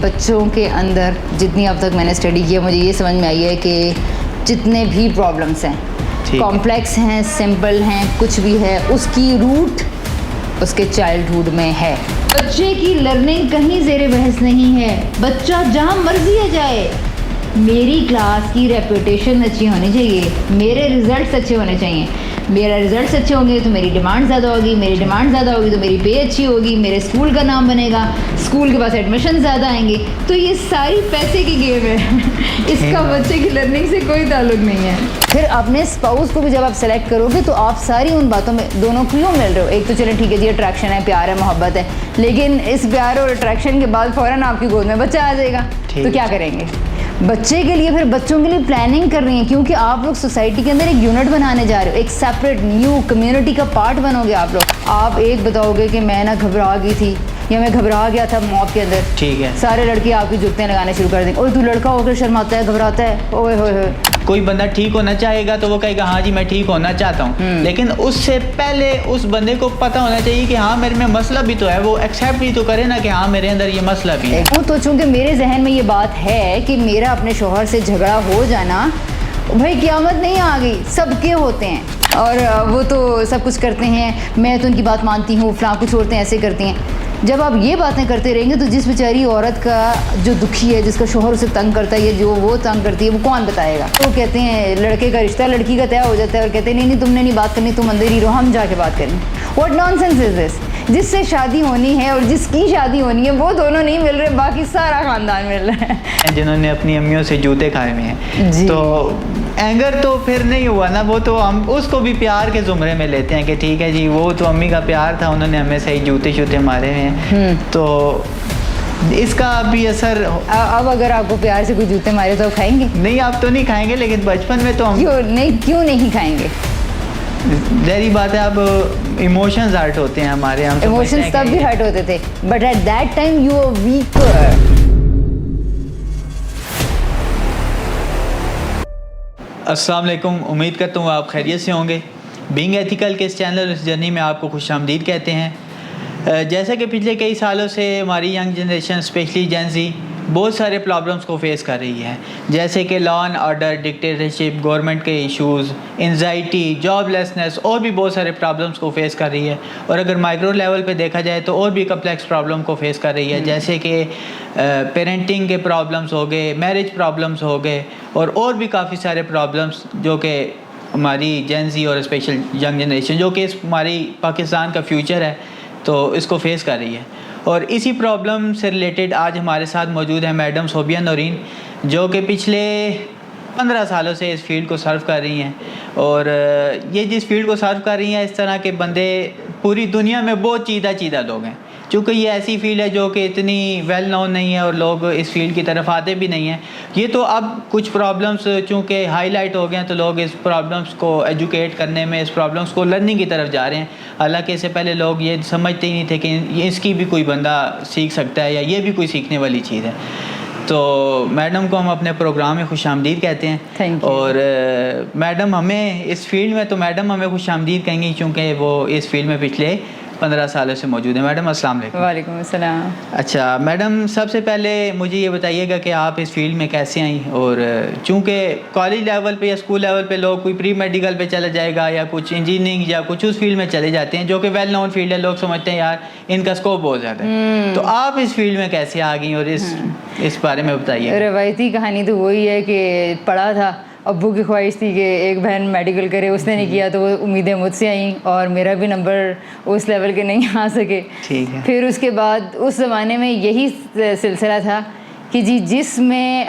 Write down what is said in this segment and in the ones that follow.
بچوں کے اندر جتنی اب تک میں نے اسٹڈی کیا مجھے یہ سمجھ میں آئی ہے کہ جتنے بھی پرابلمس ہیں کمپلیکس ہیں سمپل ہیں کچھ بھی ہے اس کی روٹ اس کے چائلڈہڈ میں ہے. بچے کی لرننگ کہیں زیر بحث نہیں ہے. بچہ جہاں مرضی جائے میری کلاس کی ریپوٹیشن اچھی ہونی چاہیے, میرے ریزلٹس اچھے ہونے چاہیے. میرا ریزلٹس اچھے ہوں گے تو میری ڈیمانڈ زیادہ ہوگی, میری ڈیمانڈ زیادہ ہوگی تو میری پے اچھی ہوگی, میرے اسکول کا نام بنے گا, اسکول کے پاس ایڈمیشن زیادہ آئیں گے. تو یہ ساری پیسے کی گیم ہے, اس کا بچے کی لرننگ سے کوئی تعلق نہیں ہے. پھر اپنے اسپاؤس کو بھی جب آپ سلیکٹ کرو گے تو آپ ساری ان باتوں میں دونوں کیوں مل رہے ہو. ایک تو چلیں ٹھیک ہے جی اٹریکشن ہے, پیار ہے, محبت ہے, لیکن اس پیار اور اٹریکشن کے بعد فوراً آپ کی گود میں بچہ آ جائے گا تو کیا کریں گے. بچے کے لیے پھر بچوں کے لیے پلاننگ کر رہی ہیں کیونکہ آپ لوگ سوسائٹی کے اندر ایک یونٹ بنانے جا رہے ہو, ایک سیپریٹ نیو کمیونٹی کا پارٹ بنو گے آپ لوگ. آپ ایک بتاؤ گے کہ میں نا گھبرا گئی تھی یا میں گھبرا گیا تھا موب کے اندر, ٹھیک ہے, سارے لڑکے آپ کی جوتیاں لگانے شروع کر دیں گے. اوے تو لڑکا ہو کر شرماتا ہے, گھبراتا ہے, اوے ہوئے ہوئے. کوئی بندہ ٹھیک ہونا چاہے گا تو وہ کہے گا ہاں جی میں ٹھیک ہونا چاہتا ہوں, لیکن اس سے پہلے اس بندے کو پتہ ہونا چاہیے کہ ہاں میرے میں مسئلہ بھی تو ہے, وہ ایکسیپٹ بھی تو کرے نا کہ ہاں میرے اندر یہ مسئلہ بھی ہے. تو چونکہ میرے ذہن میں یہ بات ہے کہ میرا اپنے شوہر سے جھگڑا ہو جانا, بھائی قیامت نہیں آ گئی, سب کے ہوتے ہیں اور وہ تو سب کچھ کرتے ہیں, میں تو ان کی بات مانتی ہوں, فلاں کچھ عورتیں ایسے کرتی ہیں. جب آپ یہ باتیں کرتے رہیں گے تو جس بیچاری عورت کا جو دکھی ہے, جس کا شوہر اسے تنگ کرتا ہے یا جو وہ تنگ کرتی ہے, وہ کون بتائے گا. وہ کہتے ہیں لڑکے کا رشتہ لڑکی کا طے ہو جاتا ہے اور کہتے ہیں نہیں تم نے نہیں بات کرنی, تم اندر ہی رہو, ہم جا کے بات کریں. واٹ نان سینس از دس. جس سے شادی ہونی ہے اور جس کی شادی ہونی ہے وہ دونوں نہیں مل رہے, باقی سارا خاندان مل رہا ہے. جنہوں نے اپنی امیوں سے جوتے کھائے ہوئے ہیں تو اینگر تو پھر نہیں ہوا نا, وہ تو ہم اس کو بھی پیار کے زمرے میں لیتے ہیں کہ ٹھیک ہے جی وہ تو امی کا پیار تھا, انہوں نے ہمیں صحیح جوتے شوتے مارے ہوئے ہیں, تو اس کا بھی اثر. اب اگر آپ کو پیار سے کوئی جوتے مارے تو آپ کھائیں گے؟ نہیں آپ تو نہیں کھائیں گے, لیکن بچپن میں تو ہم کیوں نہیں کھائیں گے؟ ظاہری بات ہے اب ایموشنز ہرٹ ہوتے ہیں ہمارے, ہم ایموشنز تب بھی ہرٹ ہوتے تھے, but at that time you are weaker. السلام علیکم, امید کرتا ہوں آپ خیریت سے ہوں گے. بینگ ایتھیکل کے اس چینل اس جرنی میں آپ کو خوش آمدید کہتے ہیں. جیسا کہ پچھلے کئی سالوں سے ہماری ینگ جنریشن اسپیشلی جین زی بہت سارے پرابلمس کو فیس کر رہی ہے, جیسے کہ law and order, dictatorship, government کے ایشوز, انزائٹی, جاب لیسنس, اور بھی بہت سارے پرابلمس کو فیس کر رہی ہے. اور اگر مائکرو لیول پہ دیکھا جائے تو اور بھی کمپلیکس پرابلم کو فیس کر رہی ہے, جیسے کہ پیرنٹنگ کے پرابلمس ہو گئے, میرج پرابلمس ہو گئے, اور بھی کافی سارے پرابلمس جو کہ ہماری جین زی اور اسپیشل ینگ جنریشن جو کہ ہماری پاکستان کا فیوچر ہے تو اس کو فیس کر رہی ہے. اور اسی پرابلم سے ریلیٹڈ آج ہمارے ساتھ موجود ہیں میڈم صوبیہ نورین, جو کہ پچھلے 15 سالوں سے اس فیلڈ کو سرو کر رہی ہیں. اور یہ جس فیلڈ کو سرو کر رہی ہیں, اس طرح کے بندے پوری دنیا میں بہت چیدہ لوگ ہیں, چونکہ یہ ایسی فیلڈ ہے جو کہ اتنی ویل نون نہیں ہے اور لوگ اس فیلڈ کی طرف آتے بھی نہیں ہیں. یہ تو اب کچھ پرابلمس چونکہ ہائی لائٹ ہو گئے ہیں تو لوگ اس پرابلمس کو ایجوکیٹ کرنے میں, اس پرابلمس کو لرننگ کی طرف جا رہے ہیں, حالانکہ اس سے پہلے لوگ یہ سمجھتے ہی نہیں تھے کہ اس کی بھی کوئی بندہ سیکھ سکتا ہے یا یہ بھی کوئی سیکھنے والی چیز ہے. تو میڈم کو ہم اپنے پروگرام میں خوش آمدید کہتے ہیں. اور میڈم ہمیں اس فیلڈ میں تو میڈم ہمیں خوش آمدید کہیں گی چونکہ وہ اس فیلڈ میں پچھلے 15 سالوں سے موجود ہیں. میڈم السلام علیکم. وعلیکم السلام. اچھا میڈم, سب سے پہلے مجھے یہ بتائیے گا کہ آپ اس فیلڈ میں کیسے آئیں, اور چونکہ کالج لیول پہ یا اسکول لیول پہ لوگ کوئی پری میڈیکل پہ چلا جائے گا یا کچھ انجینئرنگ یا کچھ اس فیلڈ میں چلے جاتے ہیں جو کہ ویل نون فیلڈ ہے, لوگ سمجھتے ہیں یار ان کا اسکوپ بہت زیادہ ہے, تو آپ اس فیلڈ میں کیسے آ گئیں اور اس بارے میں بتائیے. روایتی کہانی تو وہی ہے کہ پڑھا تھا, ابو کی خواہش تھی کہ ایک بہن میڈیکل کرے, اس نے نہیں کیا تو وہ امیدیں مجھ سے آئیں اور میرا بھی نمبر اس لیول کے نہیں آ سکے. پھر اس کے بعد اس زمانے میں یہی سلسلہ تھا کہ جی جس میں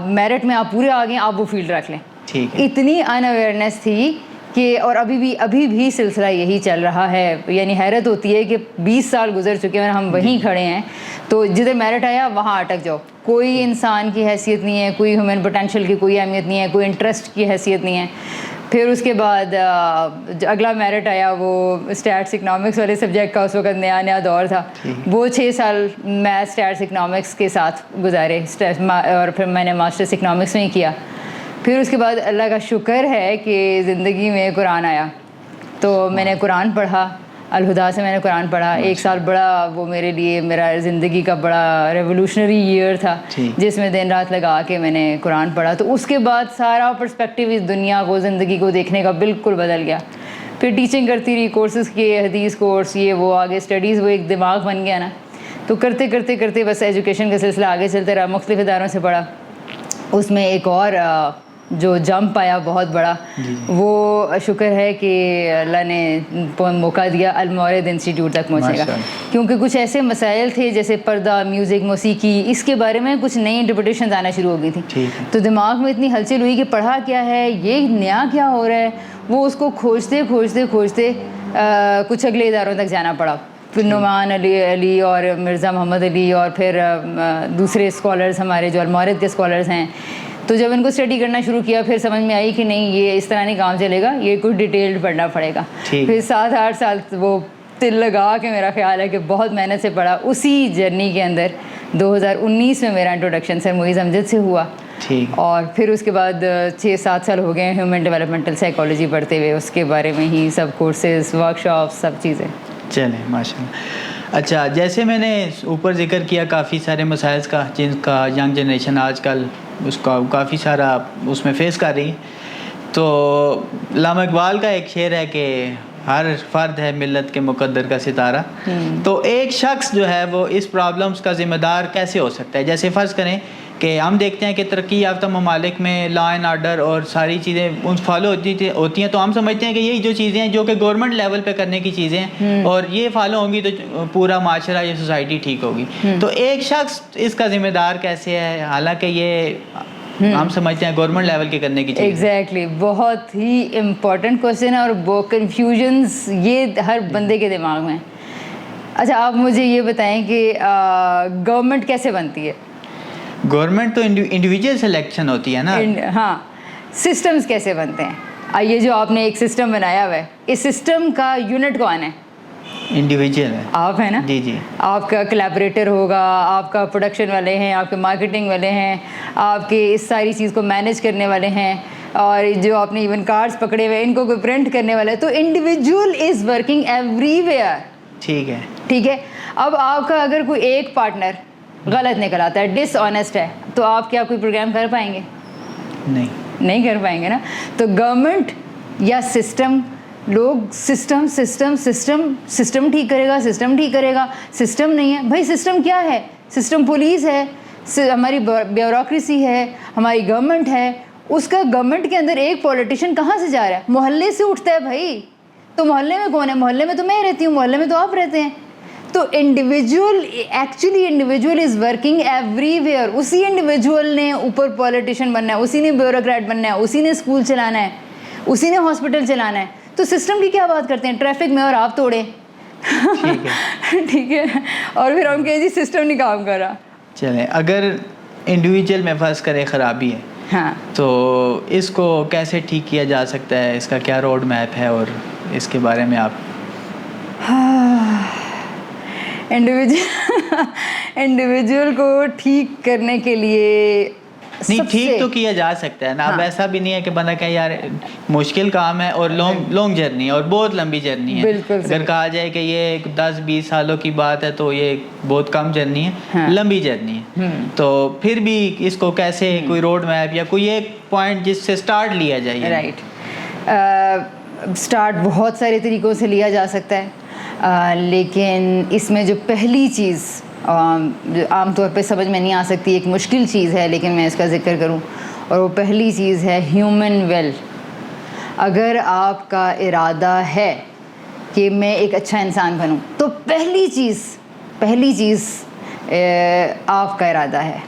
میرٹ میں آپ پورے آ گئے آپ وہ فیلڈ رکھ لیں. اتنی ان اویئرنیس تھی کہ, اور ابھی بھی سلسلہ یہی چل رہا ہے. یعنی حیرت ہوتی ہے کہ 20 سال گزر چکے ہیں, ہم وہیں کھڑے ہیں, تو جدھر میرٹ آیا وہاں اٹک جاؤ. کوئی انسان کی حیثیت نہیں ہے, کوئی ہیومن پوٹینشیل کی کوئی اہمیت نہیں ہے, کوئی انٹرسٹ کی حیثیت نہیں ہے. پھر اس کے بعد اگلا میرٹ آیا, وہ اسٹیٹس اکنامکس والے سبجیکٹ کا اس وقت نیا دور تھا. وہ 6 سال میں اسٹیٹس اکنامکس کے ساتھ گزارے, اور پھر میں نے ماسٹرس اکنامکس میں ہی کیا. پھر اس کے بعد اللہ کا شکر ہے کہ زندگی میں قرآن آیا, تو میں نے قرآن پڑھا, الہدا سے میں نے قرآن پڑھا. 1 سال بڑا وہ میرے لیے میرا زندگی کا بڑا ریولیوشنری ایئر تھا جس میں دن رات لگا کے میں نے قرآن پڑھا. تو اس کے بعد سارا پرسپیکٹیو اس دنیا کو زندگی کو دیکھنے کا بالکل بدل گیا. پھر ٹیچنگ کرتی رہی, کورسز کیے, حدیث کورس, یہ وہ, آگے اسٹڈیز, وہ ایک دماغ بن گیا نا. تو کرتے کرتے کرتے بس ایجوکیشن کا سلسلہ آگے چلتے رہا, مختلف اداروں سے پڑھا. اس میں ایک اور جو جمپ آیا بہت بڑا, وہ شکر ہے کہ اللہ نے موقع دیا المورد انسٹیٹیوٹ تک پہنچنے کا, کیونکہ کچھ ایسے مسائل تھے جیسے پردہ, میوزک, موسیقی, اس کے بارے میں کچھ نئی انٹرپریٹیشنز آنا شروع ہو گئی تھیں. تو دماغ میں اتنی ہلچل ہوئی کہ پڑھا کیا ہے, یہ نیا کیا ہو رہا ہے, وہ اس کو کھوجتے کھوجتے کھوجتے کچھ اگلے اداروں تک جانا پڑا. پھر نعمان علی اور مرزا محمد علی اور پھر دوسرے اسکالرز ہمارے جو المورد کے اسکالرز ہیں. تو جب ان کو اسٹڈی کرنا شروع کیا پھر سمجھ میں آئی کہ نہیں, یہ اس طرح نہیں کام چلے گا, یہ کچھ ڈیٹیلڈ پڑھنا پڑے گا. پھر 7-8 سال وہ دل لگا کے میرا خیال ہے کہ بہت محنت سے پڑھا. اسی جرنی کے اندر 2019 میں میرا انٹروڈکشن سر معیز امجد سے ہوا, اور پھر اس کے بعد 6-7 سال ہو گئے ہیومن ڈیولپمنٹل سائیکالوجی پڑھتے ہوئے, اس کے بارے میں ہی سب کورسز, ورک شاپ, سب چیزیں. چلیں ماشاء اللہ. اچھا, جیسے میں نے اوپر ذکر کیا کافی سارے مسائل کا جن کا ینگ جنریشن آج کل اس کا کافی سارا اس میں فیس کر رہی ہے. تو علامہ اقبال کا ایک شعر ہے کہ ہر فرد ہے ملت کے مقدر کا ستارہ. تو ایک شخص جو ہے وہ اس پرابلمس کا ذمہ دار کیسے ہو سکتا ہے؟ جیسے فرض کریں کہ ہم دیکھتے ہیں کہ ترقی یافتہ ممالک میں لا اینڈ آرڈر اور ساری چیزیں ان فالو ہوتی ہیں, تو ہم سمجھتے ہیں کہ یہی جو چیزیں ہیں جو کہ گورنمنٹ لیول پہ کرنے کی چیزیں ہیں, اور یہ فالو ہوں گی تو پورا معاشرہ, یہ سوسائٹی ٹھیک ہوگی. تو ایک شخص اس کا ذمہ دار کیسے ہے, حالانکہ یہ ہم سمجھتے ہیں گورنمنٹ لیول کے کرنے کی چیز. ایگزیکٹلی, بہت ہی امپورٹنٹ کوشچن ہے, اور وہ کنفیوژنس یہ ہر بندے کے دماغ میں. اچھا, آپ مجھے یہ بتائیں کہ گورنمنٹ کیسے بنتی ہے؟ گورنمنٹ تو انڈیویجول سلیکشن ہوتی ہے نا. ہاں, سسٹمز کیسے بنتے ہیں؟ یہ جو آپ نے ایک سسٹم بنایا ہوا ہے, اس سسٹم کا یونٹ کون ہے؟ انڈیویجول ہے, آپ ہیں نا. جی. آپ کا کولیبریٹر ہوگا, آپ کا پروڈکشن والے ہیں, آپ کے مارکیٹنگ والے ہیں, آپ کے اس ساری چیز کو مینیج کرنے والے ہیں, اور جو آپ نے ایون کارڈز پکڑے ہوئے ان کو کوئی پرنٹ کرنے والا ہے. تو individual is working every where. ٹھیک ہے. اب آپ کا اگر کوئی ایک پارٹنر غلط نکل آتا ہے, ڈس آنیسٹ ہے, تو آپ کیا کوئی پروگرام کر پائیں گے؟ نہیں کر پائیں گے نا. تو گورنمنٹ یا سسٹم, لوگ سسٹم ٹھیک کرے گا, سسٹم نہیں ہے بھائی. سسٹم کیا ہے؟ سسٹم پولیس ہے, ہماری بیوروکریسی ہے, ہماری گورنمنٹ ہے. اس کا گورنمنٹ کے اندر ایک پولیٹیشین کہاں سے جا رہا ہے؟ محلے سے اٹھتا ہے بھائی. تو محلے میں کون ہے؟ محلے میں تو میں رہتی ہوں, محلے میں تو آپ رہتے ہیں. تو individual is working every where. اسی انڈیویجول نے اوپر پولیٹیشین بننا ہے, اسی نے بیوروکریٹ بننا ہے, اسی نے اسکول چلانا ہے, اسی نے ہاسپٹل چلانا ہے. تو سسٹم کی کیا بات کرتے ہیں ٹریفک میں, اور آپ توڑیں. ٹھیک ہے, اور پھر ہم کہیں جی سسٹم نہیں کام کر رہا. چلیں, اگر انڈیویجول میں فرض کرے خرابی ہے, ہاں, تو اس کو کیسے ٹھیک کیا جا سکتا ہے؟ اس کا کیا روڈ میپ ہے, اور اس کے بارے میں آپ انڈیویجول کو ٹھیک کرنے کے لیے نہیں, ٹھیک تو کیا جا سکتا ہے نا. اب ایسا بھی نہیں ہے کہ بندہ کہ یار مشکل کام ہے اور لانگ جرنی ہے اور بہت لمبی جرنی ہے. اگر کہا جائے کہ یہ 10-20 سالوں کی بات ہے تو یہ بہت کم جرنی ہے, لمبی جرنی ہے. تو پھر بھی اس کو کیسے کوئی روڈ میپ یا کوئی ایک پوائنٹ جس سے سٹارٹ لیا جائے؟ رائٹ, سٹارٹ بہت سارے طریقوں سے لیا جا سکتا ہے, لیکن اس میں جو پہلی چیز عام طور پہ سمجھ میں نہیں آ سکتی, ایک مشکل چیز ہے لیکن میں اس کا ذکر کروں, اور وہ پہلی چیز ہے ہیومن ویل. اگر آپ کا ارادہ ہے کہ میں ایک اچھا انسان بنوں, تو پہلی چیز آپ کا ارادہ ہے.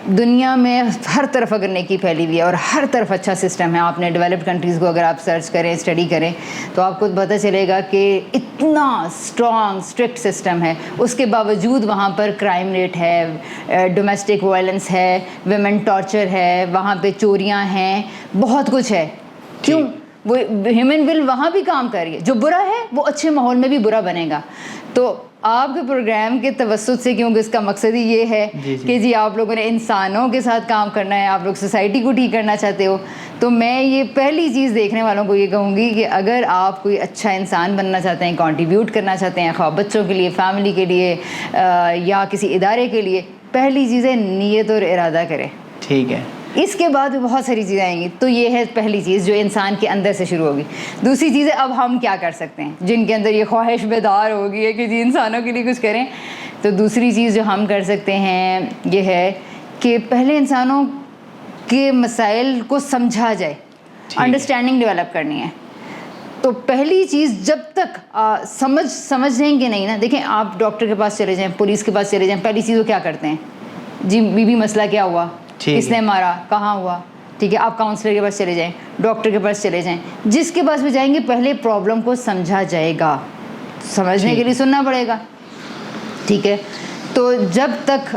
دنیا میں ہر طرف اگر نیکی پھیلی ہوئی ہے اور ہر طرف اچھا سسٹم ہے, آپ نے ڈیولپڈ کنٹریز کو اگر آپ سرچ کریں, اسٹڈی کریں, تو آپ کو پتہ چلے گا کہ اتنا اسٹرانگ اسٹرکٹ سسٹم ہے. اس کے باوجود وہاں پر کرائم ریٹ ہے, ڈومیسٹک وائلنس ہے, ویمن ٹارچر ہے, وہاں پہ چوریاں ہیں, بہت کچھ ہے. کیوں؟ وہ ہیومن ول وہاں بھی کام کر رہی ہے. جو برا ہے وہ اچھے ماحول میں بھی برا بنے گا. تو آپ کے پروگرام کے توسط سے, کیونکہ اس کا مقصد ہی یہ ہے کہ جی آپ لوگوں نے انسانوں کے ساتھ کام کرنا ہے, آپ لوگ سوسائٹی کو ٹھیک کرنا چاہتے ہو, تو میں یہ پہلی چیز دیکھنے والوں کو یہ کہوں گی کہ اگر آپ کوئی اچھا انسان بننا چاہتے ہیں, کنٹریبیوٹ کرنا چاہتے ہیں, خواہ بچوں کے لیے, فیملی کے لیے یا کسی ادارے کے لیے, پہلی چیز ہے نیت اور ارادہ کریں. ٹھیک ہے. اس کے بعد بھی بہت ساری چیزیں آئیں گی. تو یہ ہے پہلی چیز جو انسان کے اندر سے شروع ہوگی. دوسری چیز ہے اب ہم کیا کر سکتے ہیں, جن کے اندر یہ خواہش بیدار ہوگی ہے کہ جی انسانوں کے لیے کچھ کریں. تو دوسری چیز جو ہم کر سکتے ہیں یہ ہے کہ پہلے انسانوں کے مسائل کو سمجھا جائے, انڈرسٹینڈنگ ڈیولپ کرنی ہے. تو پہلی چیز جب تک سمجھیں گے نہیں نا, دیکھیں آپ ڈاکٹر کے پاس چلے جائیں, پولیس کے پاس چلے جائیں, پہلی چیز وہ کیا کرتے ہیں, جی بیوی مسئلہ کیا ہوا, کس نے مارا, کہاں ہوا, ٹھیک ہے. آپ کاؤنسلر کے پاس چلے جائیں, ڈاکٹر کے پاس چلے جائیں, جس کے پاس بھی جائیں گے پہلے پرابلم کو سمجھا جائے گا, سمجھنے کے لیے سننا پڑے گا, ٹھیک ہے. تو جب تک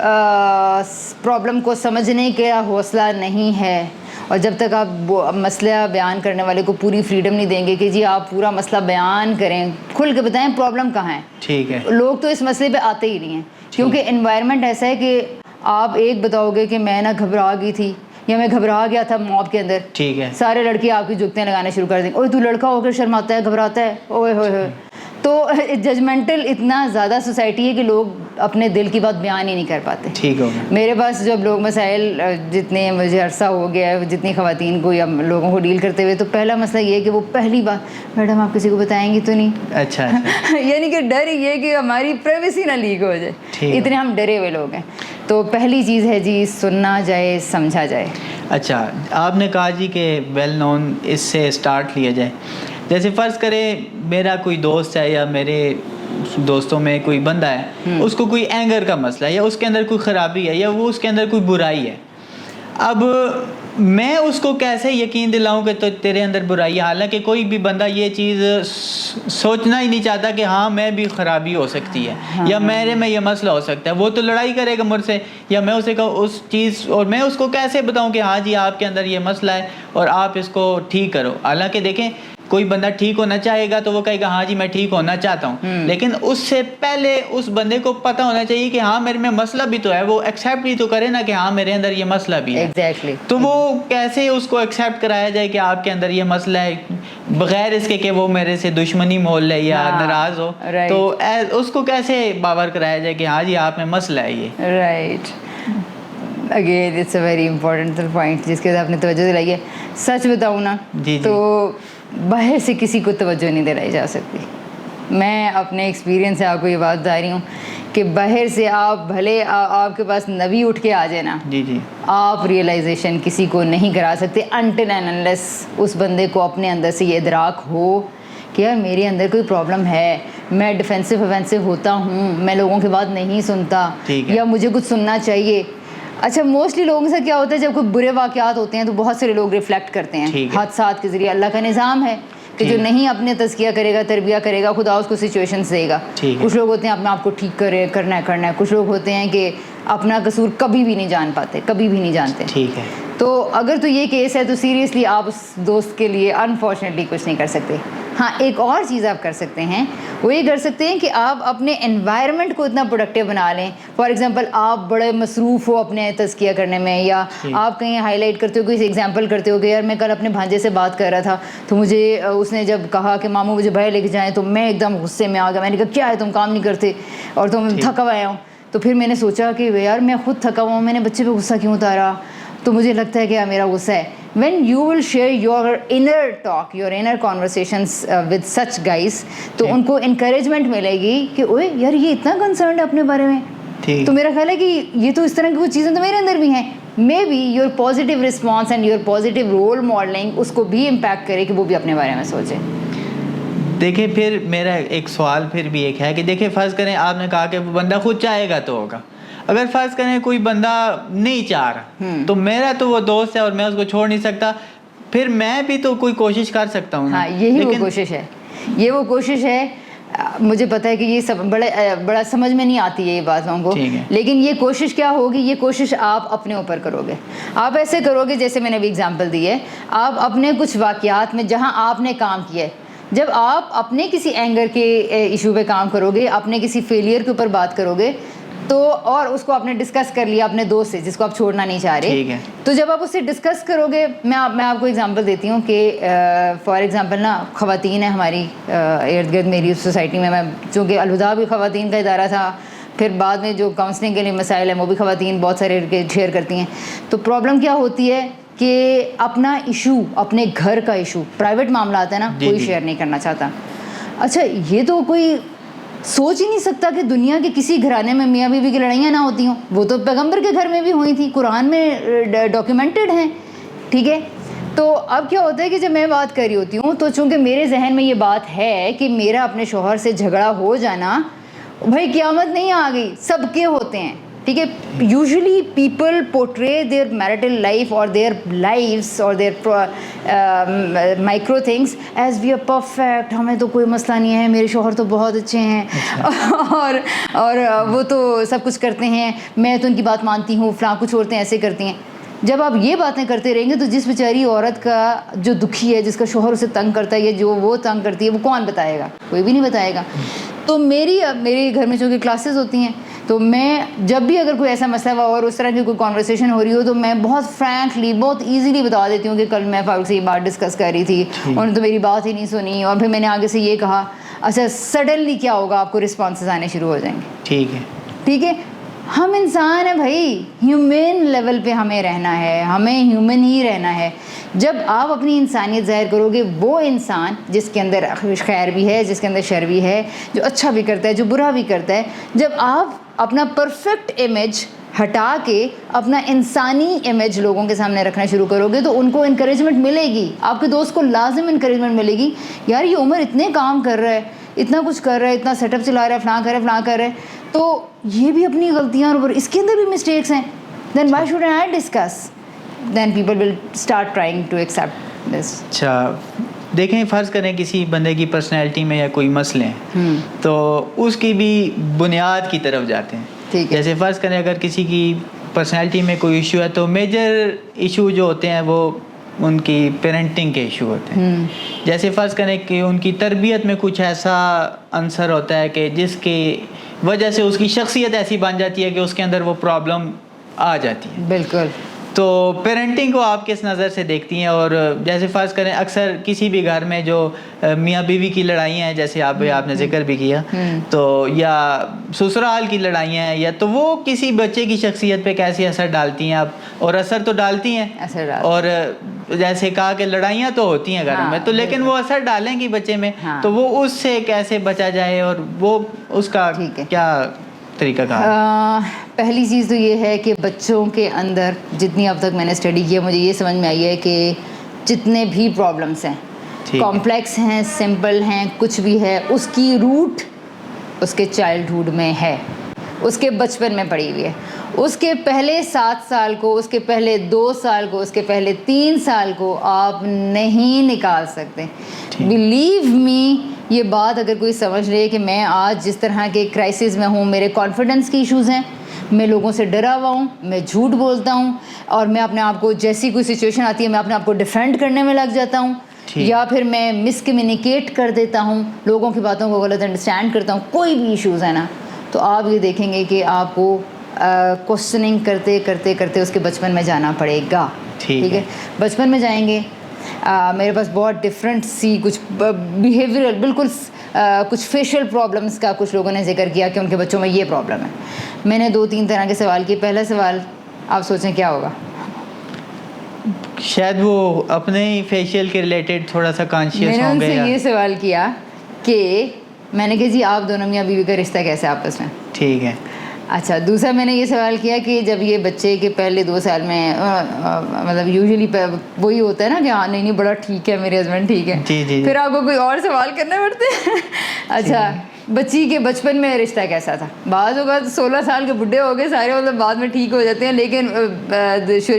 پرابلم کو سمجھنے کا حوصلہ نہیں ہے اور جب تک آپ مسئلہ بیان کرنے والے کو پوری فریڈم نہیں دیں گے کہ جی آپ پورا مسئلہ بیان کریں, کھل کے بتائیں پرابلم کہاں ہے, ٹھیک ہے. لوگ تو اس مسئلے پہ آتے ہی نہیں ہیں, کیونکہ انوائرمنٹ ایسا ہے کہ آپ ایک بتاؤ گے کہ میں گھبرا گئی تھی یا میں گھبرا گیا تھا موب کے اندر, ٹھیک ہے, سارے لڑکے آپ کی جوتیاں لگانے شروع کر دیں گے, اوے تو لڑکا ہو کر شرماتا ہے, گھبراتا ہے, اوے ہوئے ہوئے. تو ججمنٹل اتنا زیادہ سوسائٹی ہے کہ لوگ اپنے دل کی بات بیان ہی نہیں کر پاتے. ٹھیک ہو. میرے پاس جب لوگ مسائل, جتنے مجھے عرصہ ہو گیا ہے جتنی خواتین کو یا لوگوں کو ڈیل کرتے ہوئے, تو پہلا مسئلہ یہ ہے کہ وہ پہلی بات, میڈم آپ کسی کو بتائیں گی تو نہیں, اچھا یعنی کہ ڈر یہ کہ ہماری پرائیویسی نہ لیک ہو جائے, اتنے ہم ڈرے ہوئے لوگ ہیں. تو پہلی چیز ہے جی سننا جائے, سمجھا جائے. اچھا, آپ نے کہا جی کہ ویل نون اس سے اسٹارٹ لیا جائے. جیسے فرض کریں میرا کوئی دوست ہے یا میرے دوستوں میں کوئی بندہ ہے, اس کو کوئی اینگر کا مسئلہ ہے یا اس کے اندر کوئی خرابی ہے یا وہ اس کے اندر کوئی برائی ہے. اب میں اس کو کیسے یقین دلاؤں کہ تو تیرے اندر برائی ہے, حالانکہ کوئی بھی بندہ یہ چیز سوچنا ہی نہیں چاہتا کہ ہاں میں بھی خرابی ہو سکتی ہے یا میرے میں یہ مسئلہ ہو سکتا ہے. وہ تو لڑائی کرے گا مجھ سے, یا میں اسے کہوں اس چیز, اور میں اس کو کیسے بتاؤں کہ ہاں جی آپ کے اندر یہ مسئلہ ہے اور آپ اس کو ٹھیک کرو. حالانکہ دیکھیں کوئی بندہ ٹھیک ہونا چاہے گا تو وہ کہے گا ہاں جی میں ٹھیک ہونا چاہتا ہوں, لیکن اس سے پہلے اس بندے کو پتہ ہونا چاہیے کہ ہاں میرے میں مسئلہ بھی تو ہے, وہ ایکسیپٹ بھی تو کرے نا کہ ہاں میرے اندر یہ مسئلہ بھی ہے. Exactly. تو وہ کیسے اس کو ایکسیپٹ کرایا جائے کہ آپ کے اندر یہ مسئلہ ہے, بغیر اس کے کہ وہ میرے سے دشمنی مول لے یا ناراض ہو, تو اس کو کیسے باور کرایا جائے کہ ہاں جی آپ میں مسئلہ ہے یہ. Right, again it's a very important point جس کے ساتھ آپ نے توجہ دلائی ہے. سچ بتاؤں نا تو باہر سے کسی کو توجہ نہیں دلائی جا سکتی. میں اپنے ایکسپیرینس سے آپ کو یہ بات بتا رہی ہوں کہ باہر سے آپ بھلے آپ کے پاس نبی اٹھ کے آ جائے نا, آپ ریئلائزیشن کسی کو نہیں کرا سکتے until and unless اس بندے کو اپنے اندر سے یہ ادراک ہو کہ یار میرے اندر کوئی پرابلم ہے, میں ڈیفینسو اوفینسو ہوتا ہوں, میں لوگوں کی بات نہیں سنتا یا مجھے کچھ سننا چاہیے. اچھا موسٹلی لوگوں سے کیا ہوتا ہے جب کوئی برے واقعات ہوتے ہیں تو بہت سارے لوگ ریفلیکٹ کرتے ہیں حادثات کے ذریعے. اللہ کا نظام ہے کہ جو نہیں اپنے تزکیہ کرے گا, تربیہ کرے گا, خدا اس کو سچویشنز دے گا. کچھ لوگ ہوتے ہیں اپنے آپ کو ٹھیک کرنا ہے. کچھ لوگ ہوتے ہیں کہ اپنا قصور کبھی بھی نہیں جان پاتے, کبھی بھی نہیں جانتے. ٹھیک ہے. تو اگر تو یہ کیس ہے تو سیریسلی آپ اس دوست کے لیے انفارچونیٹلی کچھ نہیں کر سکتے. ہاں ایک اور چیز آپ کر سکتے ہیں, وہ یہ کر سکتے ہیں کہ آپ اپنے انوائرمنٹ کو اتنا پروڈکٹیو بنا لیں. فار ایگزامپل آپ بڑے مصروف ہو اپنے تزکیہ کرنے میں, یا آپ کہیں ہائی لائٹ کرتے ہو, کوئی ایگزامپل کرتے ہو کہ یار میں کل اپنے بھانجے سے بات کر رہا تھا تو مجھے اس نے جب کہا کہ ماموں مجھے باہر لے کے جائیں تو میں ایک دم غصے میں آ گیا. میں نے کہا کیا ہے تم کام نہیں کرتے اور تم تھکا ہوا آیا ہوں. تو پھر میں نے سوچا کہ یار میں خود تھکا ہوا ہوں, میں نے بچے پہ غصہ کیوں اتارا, تو مجھے لگتا ہے کہ میرا غصہ ہے. When you will share your inner talk, your inner conversations with such guys, تو ان کو encouragement ملے گی کہ اوے یار یہ اتنا کنسرنڈ ہے اپنے بارے میں. تو میرا خیال ہے کہ یہ تو اس طرح کی کچھ چیزیں تو میرے اندر بھی ہیں. May be your positive response and your positive role modelling اس کو بھی امپیکٹ کرے کہ وہ بھی اپنے بارے میں سوچے. دیکھیں پھر میرا ایک سوال پھر بھی ایک ہے کہ دیکھیں فرض کریں آپ نے کہا کہ وہ بندہ خود چاہے گا تو ہوگا. اگر فرض کریں کوئی بندہ نہیں چاہ رہا تو میرا تو وہ دوست ہے اور میں اس کو چھوڑ نہیں سکتا, پھر میں بھی تو کوئی کوشش کر سکتا ہوں. ہاں یہی وہ کوشش ہے, یہ وہ کوشش ہے. مجھے پتا ہے کہ یہ سب بڑا سمجھ میں نہیں آتی ہے یہ بات لوگوں کو, لیکن یہ کوشش کیا ہوگی, یہ کوشش آپ اپنے اوپر کرو گے. آپ ایسے کرو گے جیسے میں نے بھی اگزامپل دی ہے, آپ اپنے کچھ واقعات میں جہاں آپ نے کام کیا ہے جب آپ اپنے کسی اینگر کے ایشو پہ کام کرو گے, اپنے کسی فیلئر کے اوپر بات کرو گے تو, اور اس کو آپ نے ڈسکس کر لیا اپنے دوست سے جس کو آپ چھوڑنا نہیں چاہ رہے, تو جب آپ اس سے ڈسکس کرو گے, میں آپ کو ایگزامپل دیتی ہوں کہ فار ایگزامپل نا, خواتین ہیں ہماری ارد گرد میری سوسائٹی میں چونکہ الہدا بھی خواتین کا ادارہ تھا, پھر بعد میں جو کاؤنسلنگ کے لیے مسائل ہیں وہ بھی خواتین بہت سارے شیئر کرتی ہیں. تو پرابلم کیا ہوتی ہے کہ اپنا ایشو, اپنے گھر کا ایشو, پرائیویٹ معاملات ہے نا, کوئی شیئر نہیں کرنا چاہتا. اچھا یہ تو کوئی سوچ ہی نہیں سکتا کہ دنیا کے کسی گھرانے میں میاں بیوی کی لڑائیاں نہ ہوتی ہوں. وہ تو پیغمبر کے گھر میں بھی ہوئی تھیں, قرآن میں ڈاکیومنٹڈ ہیں, ٹھیک ہے. تو اب کیا ہوتا ہے کہ جب میں بات کر رہی ہوتی ہوں تو چونکہ میرے ذہن میں یہ بات ہے کہ میرا اپنے شوہر سے جھگڑا ہو جانا, بھائی قیامت نہیں آ گئی, سب کے ہوتے ہیں, ٹھیک ہے. Usually people portray their marital life اور دیئر لائفس اور their micro things as we are perfect, ہمیں تو کوئی مسئلہ نہیں ہے, میرے شوہر تو بہت اچھے ہیں اور وہ تو سب کچھ کرتے ہیں, میں تو ان کی بات مانتی ہوں, فلاں. کچھ عورتیں ایسے کرتی ہیں. جب آپ یہ باتیں کرتے رہیں گے تو جس بیچاری عورت کا جو دکھی ہے, جس کا شوہر اسے تنگ کرتا ہے یا جو وہ تنگ کرتی ہے, وہ کون بتائے گا؟ کوئی بھی نہیں بتائے گا. تو میرے گھر میں چونکہ کلاسز ہوتی ہیں تو میں جب بھی اگر کوئی ایسا مسئلہ ہوا اور اس طرح کی کوئی کانورسیشن ہو رہی ہو تو میں بہت فرینکلی, بہت ایزیلی بتا دیتی ہوں کہ کل میں فاروق سے یہ بات ڈسکس کر رہی تھی, انہوں نے تو میری بات ہی نہیں سنی, اور پھر میں نے آگے سے یہ کہا. اچھا سڈنلی کیا ہوگا, آپ کو رسپانسز آنے شروع ہو جائیں گے. ٹھیک ہے. ہم انسان ہیں بھائی, ہیومن لیول پہ ہمیں رہنا ہے, ہمیں ہیومن ہی رہنا ہے. جب آپ اپنی انسانیت ظاہر کرو گے, وہ انسان جس کے اندر خیر بھی ہے, جس کے اندر شر بھی ہے, جو اچھا بھی کرتا ہے, جو برا بھی کرتا ہے, جب آپ اپنا پرفیکٹ امیج ہٹا کے اپنا انسانی امیج لوگوں کے سامنے رکھنا شروع کرو گے تو ان کو انکریجمنٹ ملے گی. آپ کے دوست کو لازم انکریجمنٹ ملے گی, یار یہ عمر اتنے کام کر رہا ہے, اتنا کچھ کر رہا ہے, اتنا سیٹ اپ چلا رہا ہے, فلاں کر رہا ہے, تو یہ بھی اپنی غلطیاں اور اس کے اندر بھی مسٹیکس ہیں. Then why should I discuss? Then people will start trying to accept this. اچھا دیکھیں, فرض کریں کسی بندے کی پرسنالٹی میں یا کوئی مسئلے ہیں تو اس کی بھی بنیاد کی طرف جاتے ہیں. جیسے فرض کریں اگر کسی کی پرسنالٹی میں کوئی ایشو ہے تو میجر ایشو جو ہوتے ہیں وہ ان کی پیرنٹنگ کے ایشو ہوتے ہیں. جیسے فرض کریں کہ ان کی تربیت میں کچھ ایسا عنصر ہوتا ہے کہ جس کی وجہ سے اس کی شخصیت ایسی بن جاتی ہے کہ اس کے اندر وہ پرابلم آ جاتی ہے. بالکل. تو پیرنٹنگ کو آپ کس نظر سے دیکھتی ہیں؟ اور جیسے فرض کریں اکثر کسی بھی گھر میں جو میاں بیوی کی لڑائیاں ہیں, جیسے آپ نے ذکر بھی کیا, تو یا سسرال کی لڑائیاں ہیں, یا تو وہ کسی بچے کی شخصیت پہ کیسے اثر ڈالتی ہیں آپ؟ اور اثر تو ڈالتی ہیں, اور جیسے کہا کہ لڑائیاں تو ہوتی ہیں گھروں میں, تو لیکن وہ اثر ڈالیں گی بچے میں, تو وہ اس سے کیسے بچا جائے اور وہ اس کا کیا طریقہ کار؟ پہلی چیز تو یہ ہے کہ بچوں کے اندر جتنی اب تک میں نے اسٹڈی کیا, مجھے یہ سمجھ میں آئی ہے کہ جتنے بھی پرابلمس ہیں, کمپلیکس ہیں, سمپل ہیں, کچھ بھی ہے, اس کی روٹ اس کے چائلڈہڈ میں ہے, اس کے بچپن میں پڑی ہوئی ہے. اس کے پہلے 7 سال کو, اس کے پہلے 2 سال کو, اس کے پہلے 3 سال کو آپ نہیں نکال سکتے. بلیو می, یہ بات اگر کوئی سمجھ لے کہ میں آج جس طرح کے کرائسس میں ہوں, میرے کانفیڈنس کے ایشوز ہیں, میں لوگوں سے ڈرا ہوا ہوں, میں جھوٹ بولتا ہوں, اور میں اپنے آپ کو جیسی کوئی سچویشن آتی ہے میں اپنے آپ کو ڈیفینڈ کرنے میں لگ جاتا ہوں, یا پھر میں مس کمیونیکیٹ کر دیتا ہوں, لوگوں کی باتوں کو غلط انڈرسٹینڈ کرتا ہوں, کوئی بھی ایشوز ہے نا, تو آپ یہ دیکھیں گے کہ آپ کو کوسچننگ کرتے کرتے کرتے اس کے بچپن میں جانا پڑے گا. ٹھیک ہے, بچپن میں جائیں گے. میرے پاس بہت ڈفرینٹ سی کچھ بیہیویئرل, بالکل کچھ فیشیل پرابلمس کا کچھ لوگوں نے ذکر کیا کہ ان کے بچوں میں یہ پرابلم ہے. میں نے 2-3 طرح کے سوال کیے. پہلا سوال آپ سوچیں کیا ہوگا؟ شاید وہ اپنے ہی فیشیل کے ریلیٹڈ تھوڑا سا کانشیس ہوں گے. میں نے ان سے یہ سوال کیا کہ میں نے کہا جی آپ دونوں میاں بیوی کا رشتہ کیسے آپس میں؟ ٹھیک ہے. اچھا, دوسرا میں نے یہ سوال کیا کہ جب یہ بچے کے پہلے 2 سال میں مطلب یوزلی وہی ہوتا ہے نا کہ ہاں نہیں بڑا ٹھیک ہے میرے ہسبینڈ ٹھیک ہے, پھر آپ کو کوئی اور سوال کرنے پڑتے ہیں. اچھا, بچی کے بچپن میں رشتہ کیسا تھا؟ بعض اوقات 16 سال کے بڈھے ہو گئے سارے, مطلب بعد میں ٹھیک ہو جاتے ہیں, لیکن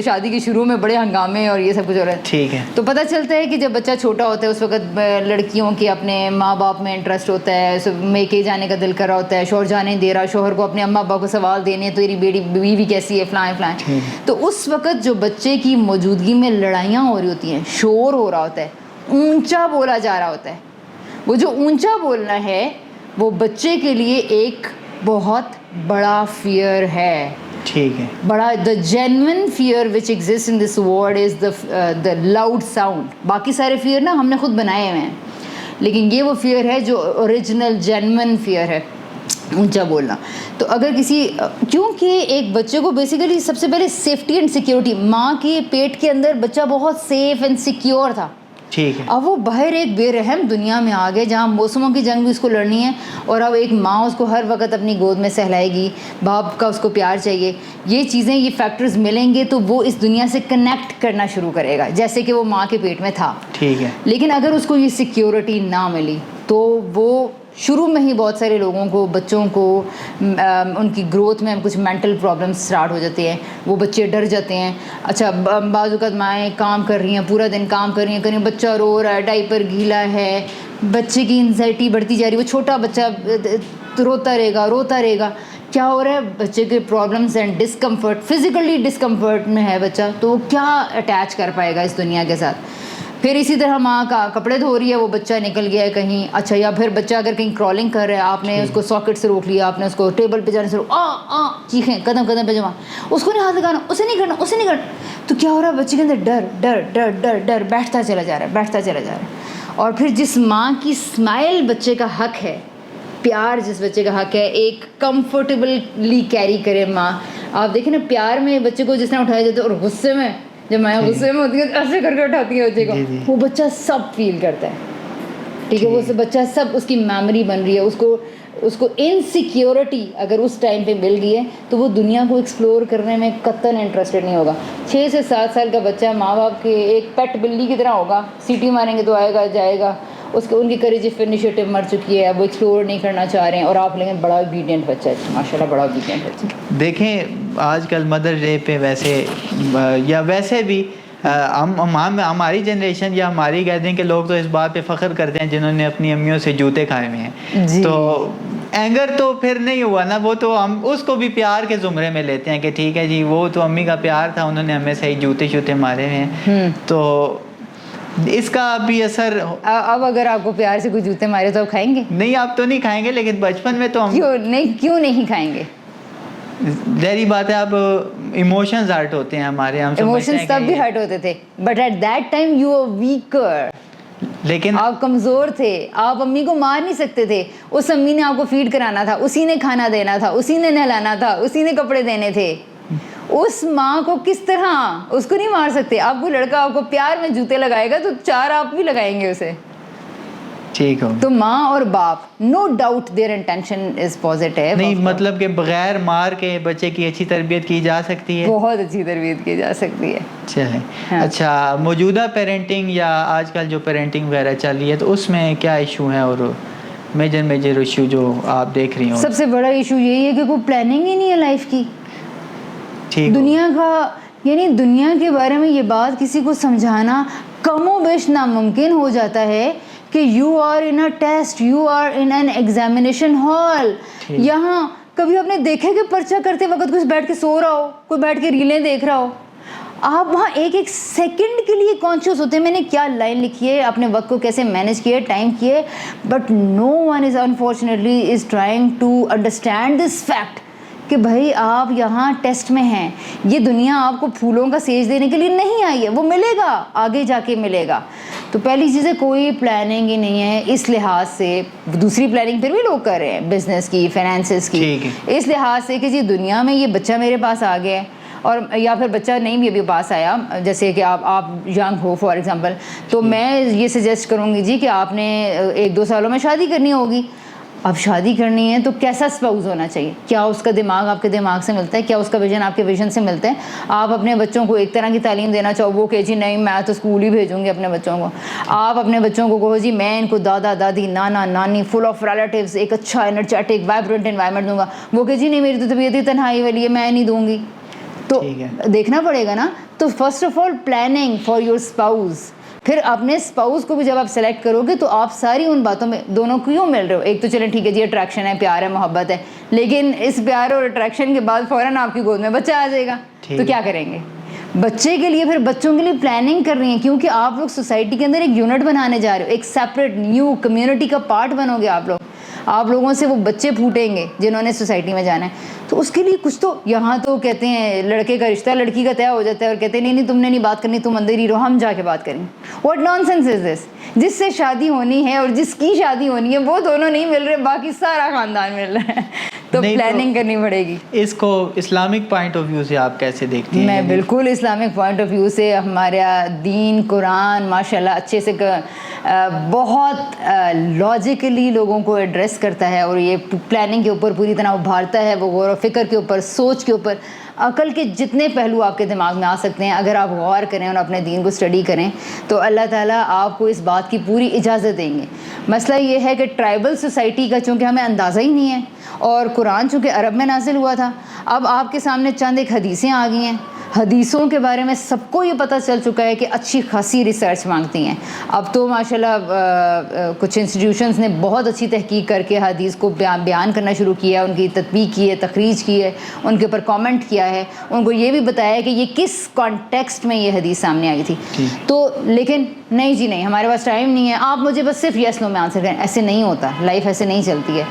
شادی کے شروع میں بڑے ہنگامے اور یہ سب کچھ ہو رہا ہے. ٹھیک ہے. تو پتہ چلتا ہے کہ جب بچہ چھوٹا ہوتا ہے اس وقت لڑکیوں کے اپنے ماں باپ میں انٹرسٹ ہوتا ہے, میکے جانے کا دل کر رہا ہوتا ہے, شوہر جانے دے رہا, شوہر کو اپنے اماں ابا کو سوال دینے تو تیری بیوی کیسی ہے, فلاں. تو اس وقت جو بچے کی موجودگی میں لڑائیاں ہو رہی ہوتی ہیں, شور ہو رہا ہوتا ہے, اونچا بولا جا رہا ہوتا ہے, وہ جو اونچا بولنا ہے وہ بچے کے لیے ایک بہت بڑا فیئر ہے. ٹھیک ہے. بڑا the genuine fear which exists in this world is the loud sound. باقی سارے فیئر نا ہم نے خود بنائے ہوئے ہیں, لیکن یہ وہ فیئر ہے جو اوریجنل جینوئن فیئر ہے, اونچا بولنا. تو اگر کسی, کیونکہ ایک بچے کو بیسیکلی سب سے پہلے سیفٹی اینڈ سیکیورٹی, ماں کے پیٹ کے اندر بچہ بہت سیف اینڈ سیکیور تھا. ٹھیک ہے. اب وہ باہر ایک بے رحم دنیا میں آ گئے جہاں موسموں کی جنگ بھی اس کو لڑنی ہے, اور اب ایک ماں اس کو ہر وقت اپنی گود میں سہلائے گی, باپ کا اس کو پیار چاہیے. یہ چیزیں, یہ فیکٹرز ملیں گے تو وہ اس دنیا سے کنیکٹ کرنا شروع کرے گا جیسے کہ وہ ماں کے پیٹ میں تھا. ٹھیک ہے. لیکن اگر اس کو یہ سیکیورٹی نہ ملی تو وہ شروع میں ہی بہت سارے لوگوں کو, بچوں کو, ان کی گروتھ میں کچھ مینٹل پرابلمس اسٹارٹ ہو جاتے ہیں, وہ بچے ڈر جاتے ہیں. اچھا بعض اوقات مائیں کام کر رہی ہیں, پورا دن کام کر رہی ہیں, بچہ رو رہا ہے, ڈائپر گیلا ہے, بچے کی انزائٹی بڑھتی جا رہی ہے, وہ چھوٹا بچہ روتا رہے گا. کیا ہو رہا ہے, بچے کے problems and discomfort, physically discomfort میں ہے بچہ, تو وہ کیا اٹیچ کر پائے گا اس دنیا کے ساتھ. پھر اسی طرح ماں کا کپڑے دھو رہی ہے, وہ بچہ نکل گیا ہے کہیں. اچھا, یا پھر بچہ اگر کہیں کرالنگ کر رہا ہے, آپ نے اس کو ساکٹ سے روک لیا, آپ نے اس کو ٹیبل پہ جانے سے چیخیں, قدم پہ جمع, اس کو نہیں ہاتھ لگانا, اسے نہیں کرنا. تو کیا ہو رہا ہے, بچے کے اندر ڈر ڈر ڈر ڈر ڈر بیٹھتا چلا جا رہا ہے. اور پھر جس ماں کی اسمائل بچے کا حق ہے, پیار جس بچے کا حق ہے, ایک کمفرٹیبلی کیری کرے ماں. آپ دیکھیں نا, پیار میں بچے کو جس طرح اٹھایا جاتا ہے, اور غصے میں جب مائیں غصے میں ہوتی ہیں ایسے کر کے اٹھاتی ہے بچے کو, وہ بچہ سب فیل کرتا ہے. ٹھیک ہے, وہ بچہ سب, اس کی میموری بن رہی ہے. اس کو انسیکیورٹی اگر اس ٹائم پہ مل گئی ہے تو وہ دنیا کو ایکسپلور کرنے میں قطعاً انٹرسٹڈ نہیں ہوگا. 6 سے 7 سال کا بچہ ماں باپ کے ایک پیٹ بلی کی طرح ہوگا, سیٹی ماریں گے تو آئے گا جائے گا. ان کی کریج انیشیٹو مر چکی ہے, وہ ایکسپلور نہیں کرنا چاہ رہے ہیں, اور آپ لیکن بڑا اوبیڈینٹ بچہ ہے, ماشاء اللہ بڑا اوبیڈینٹ بچہ. دیکھیں آج کل مدر ڈے پہ ویسے یا ویسے بھی ہماری جنریشن یا ہماری گیدرنگ کے لوگ تو اس بات پہ فخر کرتے ہیں جنہوں نے اپنی امیوں سے جوتے کھائے ہوئے ہیں. تو اینگر تو پھر نہیں ہوا نا, وہ تو ہم اس کو بھی پیار کے زمرے میں لیتے ہیں کہ ٹھیک ہے جی, وہ تو امی کا پیار تھا, انہوں نے ہمیں صحیح جوتے مارے ہوئے ہیں. تو اس کا بھی اثر. اب اگر آپ کو پیار سے کوئی جوتے مارے تو آپ کھائیں گے؟ نہیں, آپ تو نہیں کھائیں گے, لیکن بچپن میں تو ہم کیوں نہیں کھائیں گے؟ ظاہری بات ہے, اب ایموشنز ہرٹ ہوتے ہیں ہمارے, ہم ایموشنز تب بھی ہرٹ ہوتے تھے, but at that time you are weaker. لیکن آپ کمزور تھے, آپ امی کو مار نہیں سکتے تھے. اس امی نے آپ کو فیڈ کرانا تھا, اسی نے کھانا دینا تھا, اسی نے نہلانا تھا, اسی نے کپڑے دینے تھے. اس ماں کو کس طرح, اس کو نہیں مار سکتے. آپ کو لڑکا آپ کو پیار میں جوتے لگائے گا تو 4 آپ بھی لگائیں گے اسے. ٹھیک ہو, تو ماں اور باپ, no doubt their intention is positive. نہیں مطلب کہ بغیر مار کے بچے کی اچھی تربیت کی جا سکتی ہے, بہت اچھی تربیت کی جا سکتی ہے. چلیں. اچھا, موجودہ پیرنٹنگ یا آج کل جو پیرنٹنگ وغیرہ چل رہی ہے تو اس میں کیا ایشو ہیں, اور میجر ایشو جو آپ دیکھ رہی ہوں؟ سب سے بڑا ایشو یہی ہے کہ کوئی پلاننگ ہی نہیں ہے لائف کی. دنیا کا, یعنی دنیا کے بارے میں یہ بات کسی کو سمجھانا کم و بیش ناممکن ہو جاتا ہے کہ you are in a test, you are in an examination hall. یہاں کبھی آپ نے دیکھا کہ پرچہ کرتے وقت کچھ بیٹھ کے سو رہا ہو, کوئی بیٹھ کے ریلیں دیکھ رہا ہو. آپ وہاں ایک سیکنڈ کے لیے کانشیس ہوتے ہیں میں نے کیا لائن لکھی ہے, اپنے وقت کو کیسے مینیج کیے, ٹائم کیے. But no one is unfortunately is trying to understand this fact کہ بھائی آپ یہاں ٹیسٹ میں ہیں. یہ دنیا آپ کو پھولوں کا سیج دینے کے لیے نہیں آئی ہے, وہ ملے گا, آگے جا کے ملے گا. تو پہلی چیز ہے کوئی پلاننگ ہی نہیں ہے اس لحاظ سے. دوسری پلاننگ پھر بھی لوگ کر رہے ہیں, بزنس کی, فائنینسز کی, اس لحاظ سے کہ جی دنیا میں یہ بچہ میرے پاس آ گیا ہے, اور یا پھر بچہ نہیں بھی ابھی پاس آیا, جیسے کہ آپ ینگ ہو فار ایگزامپل, تو میں یہ سجیسٹ کروں گی جی کہ آپ نے 1-2 سالوں میں شادی کرنی ہوگی. اب شادی کرنی ہے تو کیسا اسپاؤز ہونا چاہیے, کیا اس کا دماغ آپ کے دماغ سے ملتا ہے, کیا اس کا ویژن آپ کے ویژن سے ملتا ہے. آپ اپنے بچوں کو ایک طرح کی تعلیم دینا چاہو, وہ کہ جی نہیں میں تو اسکول ہی بھیجوں گی اپنے بچوں کو. آپ اپنے بچوں کو کہو جی میں ان کو دادا دادی نانا نانی فل آف ریلیٹیوز ایک اچھا انرجیٹک وائبرنٹ انوائرمنٹ دوں گا, وہ کہ جی نہیں میری تو طبیعت ہی تنہائی والی ہے, میں نہیں دوں گی. تو دیکھنا پڑے گا نا. تو first of all planning for your spouse. پھر اپنے اسپاؤز کو بھی جب آپ سلیکٹ کرو گے تو آپ ساری ان باتوں میں دونوں کیوں مل رہے ہو. ایک تو چلیں ٹھیک ہے جی اٹریکشن ہے, پیار ہے, محبت ہے, لیکن اس پیار اور اٹریکشن کے بعد فوراً آپ کی گود میں بچہ آ جائے گا, تو کیا کریں گے؟ بچے کے لیے پھر بچوں کے لیے پلاننگ کر رہی ہیں, کیونکہ آپ لوگ سوسائٹی کے اندر ایک یونٹ بنانے جا رہے ہو, ایک سیپریٹ نیو کمیونٹی کا پارٹ بنو گے آپ لوگوں سے وہ بچے پھوٹیں گے جنہوں نے سوسائٹی میں جانا ہے. تو اس کے لیے کچھ تو, یہاں تو کہتے ہیں لڑکے کا رشتہ لڑکی کا طے ہو جاتا ہے اور کہتے ہیں نہیں تم نے نہیں بات کرنی, تم اندر ہی رہو, ہم جا کے بات کریں. واٹ نان سینس از دس؟ جس سے شادی ہونی ہے اور جس کی شادی ہونی ہے وہ دونوں نہیں مل رہے, باقی سارا خاندان مل رہا ہے, تو پلاننگ کرنی پڑے گی. اس کو اسلامک پوائنٹ آف ویو سے آپ کیسے دیکھتی ہیں؟ میں بالکل اسلامک پوائنٹ آف ویو سے, ہمارا دین قرآن ماشاءاللہ اچھے سے بہت لاجیکلی لوگوں کو ایڈریس کرتا ہے, اور یہ پلاننگ کے اوپر پوری طرح ابھارتا ہے, وہ غور و فکر کے اوپر, سوچ کے اوپر, عقل کے جتنے پہلو آپ کے دماغ میں آ سکتے ہیں اگر آپ غور کریں اور اپنے دین کو اسٹڈی کریں تو اللہ تعالیٰ آپ کو اس بات کی پوری اجازت دیں گے. مسئلہ یہ ہے کہ ٹرائبل سوسائٹی کا چونکہ ہمیں اندازہ ہی نہیں ہے, اور قرآن چونکہ عرب میں نازل ہوا تھا, اب آپ کے سامنے چند ایک حدیثیں آ گئی ہیں. حدیثوں کے بارے میں سب کو یہ پتہ چل چکا ہے کہ اچھی خاصی ریسرچ مانگتی ہیں. اب تو ماشاءاللہ کچھ انسٹیٹیوشنز نے بہت اچھی تحقیق کر کے حدیث کو بیان کرنا شروع کیا ہے, ان کی تطبیق کی ہے, تخریج کی ہے, ان کے اوپر کامنٹ کیا ہے, ان کو یہ بھی بتایا ہے کہ یہ کس کانٹیکسٹ میں یہ حدیث سامنے آئی تھی. تو لیکن نہیں جی نہیں, ہمارے پاس ٹائم نہیں ہے, آپ مجھے بس صرف یس نو میں آنسر کریں. ایسے نہیں ہوتا, لائف ایسے نہیں چلتی ہے.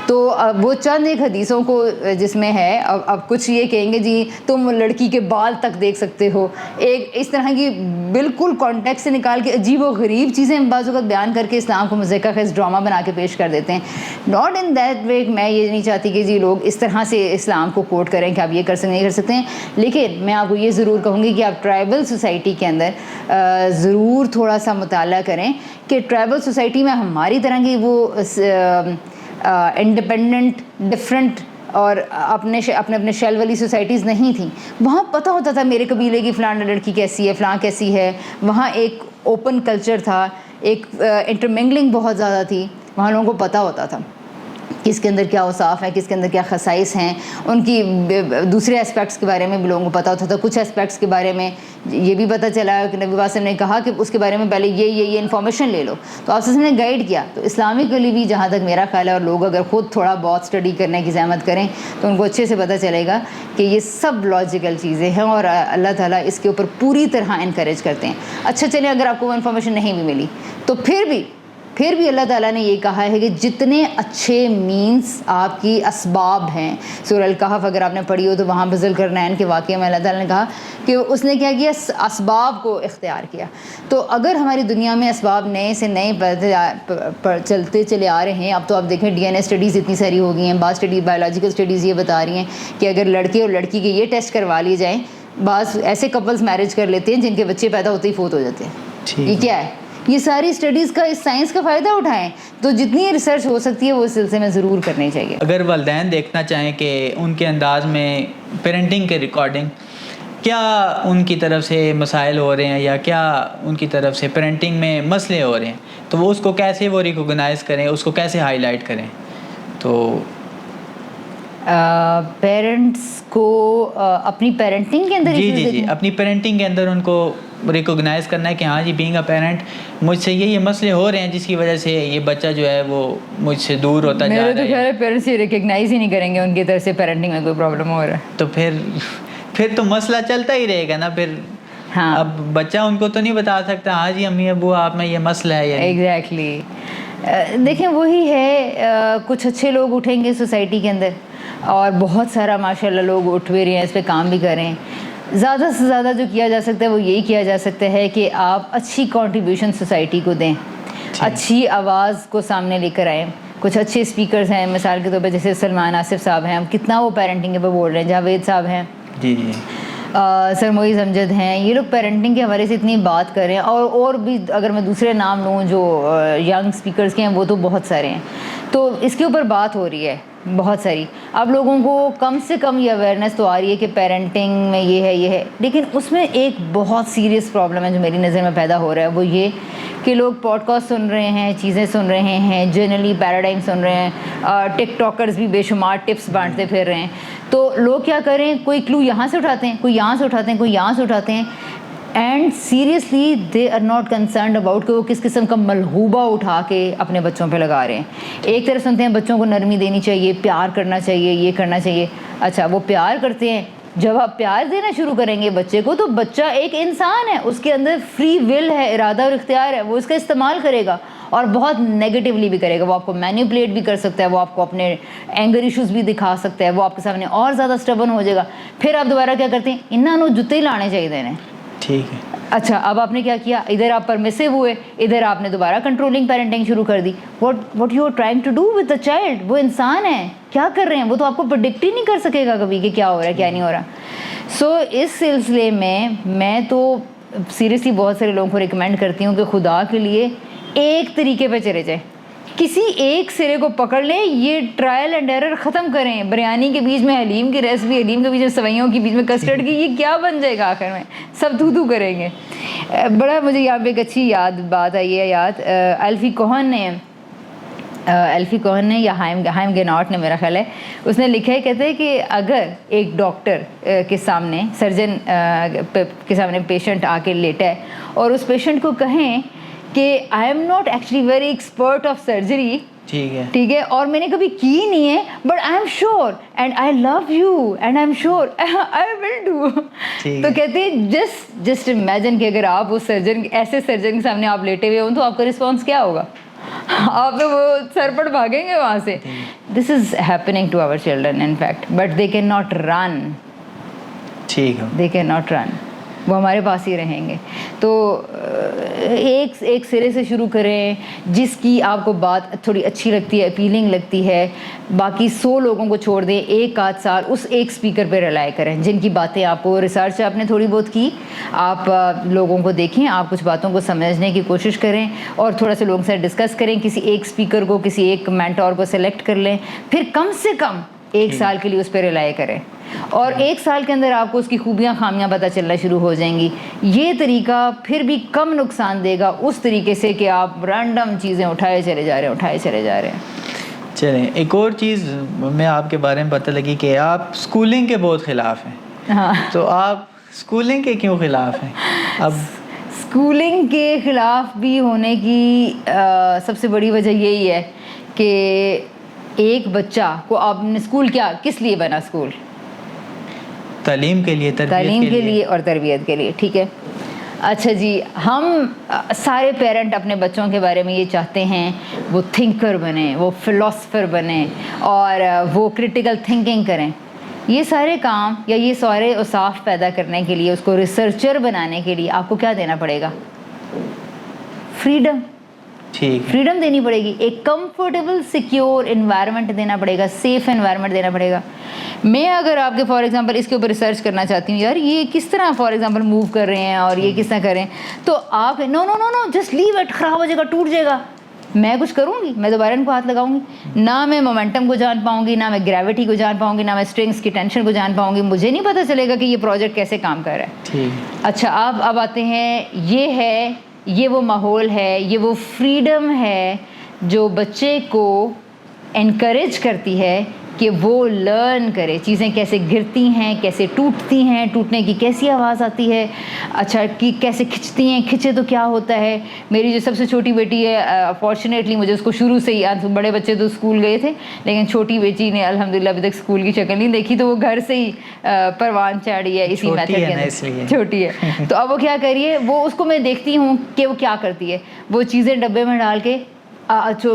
تو وہ چند ایک حدیثوں کو جس میں ہے, اب کچھ یہ کہیں گے جی تم لڑکی کے بال تک دیکھ سکتے ہو, ایک اس طرح کی بالکل کانٹیکٹ سے نکال کے عجیب و غریب چیزیں بعض اوقات بیان کر کے اسلام کو مزاح خیز ڈرامہ بنا کے پیش کر دیتے ہیں. ناٹ ان دیٹ وے. میں یہ نہیں چاہتی کہ جی لوگ اس طرح سے اسلام کو کوٹ کریں کہ آپ یہ کر سکتے نہیں کر سکتے ہیں, لیکن میں آپ کو یہ ضرور کہوں گی کہ آپ ٹرائبل سوسائٹی کے اندر ضرور تھوڑا سا مطالعہ کریں کہ ٹرائبل سوسائٹی میں ہماری طرح کی وہ انڈیپینڈنٹ ڈفرینٹ اور اپنے شیل والی سوسائٹیز نہیں تھیں. وہاں پتہ ہوتا تھا میرے قبیلے کی فلاں لڑکی کیسی ہے, فلاں کیسی ہے. وہاں ایک اوپن کلچر تھا, ایک انٹرمنگلنگ بہت زیادہ تھی. وہاں لوگوں کو پتہ ہوتا تھا کس کے اندر کیا اوصاف ہیں, کس کے اندر کیا خصائص ہیں, ان کی دوسرے اسپیکٹس کے بارے میں بھی لوگوں کو پتہ ہوتا تھا. کچھ اسپیکٹس کے بارے میں یہ بھی پتہ چلا کہ نبی واسم نے کہا کہ اس کے بارے میں پہلے یہ انفارمیشن لے لو, تو آپ نے گائیڈ کیا. تو اسلامکلی بھی جہاں تک میرا خیال ہے, اور لوگ اگر خود تھوڑا بہت اسٹڈی کرنے کی زحمت کریں تو ان کو اچھے سے پتہ چلے گا کہ یہ سب لاجیکل چیزیں ہیں, اور اللہ تعالیٰ اس کے اوپر پوری طرح انکریج کرتے ہیں. اچھا چلیں, اگر آپ کو وہ انفارمیشن نہیں بھی ملی تو پھر بھی اللہ تعالیٰ نے یہ کہا ہے کہ جتنے اچھے مینس آپ کی اسباب ہیں, سورہ الکہف اگر آپ نے پڑھی ہو تو وہاں بذل کرنین کے واقعے میں اللہ تعالیٰ نے کہا کہ اس نے کیا کیا, اسباب کو اختیار کیا. تو اگر ہماری دنیا میں اسباب نئے سے نئے چلتے چلے آ رہے ہیں, اب تو آپ دیکھیں ڈی این اے اسٹڈیز اتنی ساری ہو گئی ہیں, بعض بایولوجیکل اسٹڈیز یہ بتا رہی ہیں کہ اگر لڑکے اور لڑکی کے یہ ٹیسٹ کروا لیے جائیں, بعض ایسے کپلز میرج کر لیتے ہیں جن کے بچے پیدا ہوتے ہی فوت ہو جاتے ہیں. یہ کیا ہے؟ یہ ساری اسٹڈیز کا, اس سائنس کا فائدہ اٹھائیں. تو جتنی ریسرچ ہو سکتی ہے وہ اس سلسلے میں ضرور کرنی چاہیے. اگر والدین دیکھنا چاہیں کہ ان کے انداز میں پیرنٹنگ کے ریکارڈنگ کیا ان کی طرف سے مسائل ہو رہے ہیں یا کیا ان کی طرف سے پیرنٹنگ میں مسئلے ہو رہے ہیں, تو وہ اس کو کیسے وہ ریکوگنائز کریں, اس کو کیسے ہائی لائٹ کریں؟ تو پیرنٹس کو اپنی پیرنٹنگ کے اندر جی اپنی پیرنٹنگ کے اندر ان کو ریکوگنائز کرنا ہے کہ ہاں جی بینگ اے پیرنٹ مجھ سے یہ مسئلے ہو رہے ہیں جس کی وجہ سے یہ بچہ جو ہے وہ مجھ سے دور ہوتا جا رہا ہے. میرے تو خیال ہے پیرنٹس یہ ریکگنائز ہی نہیں کریں گے ان کی طرف سے پیرنٹنگ میں کوئی پرابلم ہو رہا ہے, تو پھر تو مسئلہ چلتا ہی رہے گا نا. پھر ہاں, اب بچہ ان کو تو نہیں بتا سکتا ہاں جی امی ابو آپ میں یہ مسئلہ ہے. ایگزیکٹلی. دیکھیں وہی ہے, کچھ اچھے لوگ اٹھیں گے سوسائٹی کے اندر, اور بہت سارا ماشاء اللہ لوگ اٹھ بھی رہے ہیں, اس پہ کام بھی کر رہے ہیں. زیادہ سے زیادہ جو کیا جا سکتا ہے وہ یہی کیا جا سکتا ہے کہ آپ اچھی کنٹریبیوشن سوسائٹی کو دیں, اچھی آواز کو سامنے لے کر آئیں. کچھ اچھے اسپیکرز ہیں مثال کے طور پہ, جیسے سلمان آصف صاحب ہیں, کتنا وہ پیرنٹنگ پہ بول رہے ہیں. جاوید صاحب ہیں, سر معیز امجد ہیں, یہ لوگ پیرنٹنگ کے حوالے سے اتنی بات کر رہے ہیں. اور بھی اگر میں دوسرے نام لوں جو ینگ اسپیکرز کے ہیں وہ تو بہت سارے ہیں. تو اس کے اوپر بات ہو رہی ہے بہت ساری. اب لوگوں کو کم سے کم یہ اویئرنیس تو آ رہی ہے کہ پیرنٹنگ میں یہ ہے, لیکن اس میں ایک بہت سیریس پرابلم ہے جو میری نظر میں پیدا ہو رہا ہے. وہ یہ کہ لوگ پوڈ کاسٹ سن رہے ہیں, چیزیں سن رہے ہیں, جنرلی پیراڈائم سن رہے ہیں, ٹک ٹاکرز بھی بے شمار ٹپس بانٹتے پھر رہے ہیں. تو لوگ کیا کریں, کوئی کلو یہاں سے اٹھاتے ہیں, کوئی یہاں سے اٹھاتے ہیں, کوئی یہاں سے اٹھاتے ہیں, and seriously they are not concerned about کہ وہ کس قسم کا ملحوبہ اٹھا کے اپنے بچوں پہ لگا رہے ہیں. ایک طرف سنتے ہیں بچوں کو نرمی دینی چاہیے, پیار کرنا چاہیے, یہ کرنا چاہیے. اچھا وہ پیار کرتے ہیں جب آپ پیار دینا شروع کریں گے بچے کو تو بچہ ایک انسان ہے, اس کے اندر فری ول ہے, ارادہ اور اختیار ہے, وہ اس کا استعمال کرے گا اور بہت نیگیٹیولی بھی کرے گا. وہ آپ کو مینیپولیٹ بھی کر سکتا ہے, وہ آپ کو اپنے اینگر ایشوز بھی دکھا سکتا ہے, وہ آپ کے سامنے اور زیادہ اسٹبن ہو جائے گا. پھر آپ دوبارہ کیا کرتے ہیں, انہوں جتے ہی لانے چاہیے نا. ٹھیک ہے, اچھا اب آپ نے کیا کیا, ادھر آپ پرمیسو ہوئے, ادھر آپ نے دوبارہ کنٹرولنگ پیرنٹنگ شروع کر دی. what you are trying to do with the child, وہ انسان ہے, کیا کر رہے ہیں, وہ تو آپ کو پریڈکٹ ہی نہیں کر سکے گا کبھی کہ کیا ہو رہا ہے کیا نہیں ہو رہا. سو اس سلسلے میں تو سیریسلی بہت سارے لوگوں کو ریکمینڈ کرتی ہوں کہ خدا کے لیے ایک طریقے پہ چلے جائیں, کسی ایک سرے کو پکڑ لیں, یہ ٹرائل اینڈ ایرر ختم کریں. بریانی کے بیچ میں حلیم کی ریسپی, حلیم کے بیچ میں سوئیوں کے بیچ میں کسٹرڈ کی, یہ کیا بن جائے گا آخر میں, سب دھو کریں گے. بڑا مجھے یہاں پہ ایک اچھی بات آئی ہے یاد, ایلفی کوہن نے یا ہائم گیناٹ نے, میرا خیال ہے اس نے لکھا ہے, کہتے ہیں کہ اگر ایک ڈاکٹر کے سامنے, سرجن کے سامنے پیشنٹ آ کے لیٹا ہے اور اس پیشنٹ کو کہیں کہ I am not actually very expert of surgery, ٹھیک ہے, اور میں نے کبھی کی نہیں ہے, but I am sure and I love you and I am sure I will do. تو کہتے ہیں جسٹ امیجن کہ اگر آپ اس سرجن, ایسے سرجن کے سامنے آپ لیٹے ہوئے ہوں تو آپ کا رسپانس کیا ہوگا, آپ تو وہ سر پٹ بھاگیں گے وہاں سے. This is happening to our children in fact, but they can not run, they can not run, وہ ہمارے پاس ہی رہیں گے. تو ایک سرے سے شروع کریں, جس کی آپ کو بات تھوڑی اچھی لگتی ہے, اپیلنگ لگتی ہے, باقی 100 لوگوں کو چھوڑ دیں, 1 سال اس ایک اسپیکر پہ ریلائی کریں جن کی باتیں آپ کو, ریسرچ آپ نے تھوڑی بہت کی, آپ لوگوں کو دیکھیں, آپ کچھ باتوں کو سمجھنے کی کوشش کریں اور تھوڑا سا لوگوں سے ڈسکس کریں, کسی ایک اسپیکر کو, کسی ایک مینٹور کو سلیکٹ کر لیں, پھر کم سے کم 1 سال کے لیے اس پہ ریلائی کریں, اور 1 سال کے اندر آپ کو اس کی خوبیاں خامیاں پتہ چلنا شروع ہو جائیں گی. یہ طریقہ پھر بھی کم نقصان دے گا اس طریقے سے کہ آپ رینڈم چیزیں اٹھائے چلے جا رہے ہیں. چلیں, ایک اور چیز میں آپ کے بارے میں پتہ لگی کہ آپ اسکولنگ کے بہت خلاف ہیں. ہاں, تو آپ اسکولنگ کے کیوں خلاف ہیں؟ اب اسکولنگ کے خلاف بھی ہونے کی سب سے بڑی وجہ یہی ہے کہ ایک بچہ کو آپ نے اسکول کس لیے بنا, اسکول تعلیم کے لیے, تعلیم کے لیے اور تربیت کے لیے, ٹھیک ہے. اچھا جی, ہم سارے پیرنٹ اپنے بچوں کے بارے میں یہ چاہتے ہیں وہ تھنکر بنیں, وہ فلاسفر بنیں اور وہ کرٹیکل تھنکنگ کریں. یہ سارے کام یا یہ سارے اوصاف پیدا کرنے کے لیے, اس کو ریسرچر بنانے کے لیے آپ کو کیا دینا پڑے گا, فریڈم. فریڈم دینی پڑے گی, ایک کمفرٹیبل سیکیور انوائرمنٹ دینا پڑے گا, سیف انوائرمنٹ دینا پڑے گا. میں اگر آپ کے فار ایگزامپل اس کے اوپر ریسرچ کرنا چاہتی ہوں, یار یہ کس طرح فار ایگزامپل موو کر رہے ہیں اور یہ کس طرح کریں, تو آپ نو جسٹ لیو اٹ, خراب ہو جائے گا, ٹوٹ جائے گا. میں کچھ کروں گی, میں دوبارہ ان کو ہاتھ لگاؤں گی, نہ میں مومنٹم کو جان پاؤں گی, نہ میں گریوٹی کو جان پاؤں گی, نہ میں اسٹرنگس کی ٹینشن کو جان پاؤں گی, مجھے نہیں پتہ چلے گا کہ یہ پروجیکٹ کیسے کام کر رہا ہے. اچھا, اب آتے ہیں, یہ وہ ماحول ہے, یہ وہ فریڈم ہے جو بچے کو انکریج کرتی ہے کہ وہ لرن کرے چیزیں کیسے گرتی ہیں, کیسے ٹوٹتی ہیں, ٹوٹنے کی کیسی آواز آتی ہے, اچھا کہ کیسے کھنچتی ہیں, کھنچے تو کیا ہوتا ہے. میری جو سب سے چھوٹی بیٹی ہے, فارچونیٹلی مجھے اس کو شروع سے ہی, بڑے بچے تو اسکول گئے تھے لیکن چھوٹی بیٹی نے الحمدللہ ابھی تک اسکول کی شکل نہیں دیکھی, تو وہ گھر سے ہی پروان چڑھی ہے اسی میتھڈ کے اندر, چھوٹی ہے. تو اب وہ کیا کریے, وہ اس کو میں دیکھتی ہوں کہ وہ کیا کرتی ہے, وہ چیزیں ڈبے میں ڈال کے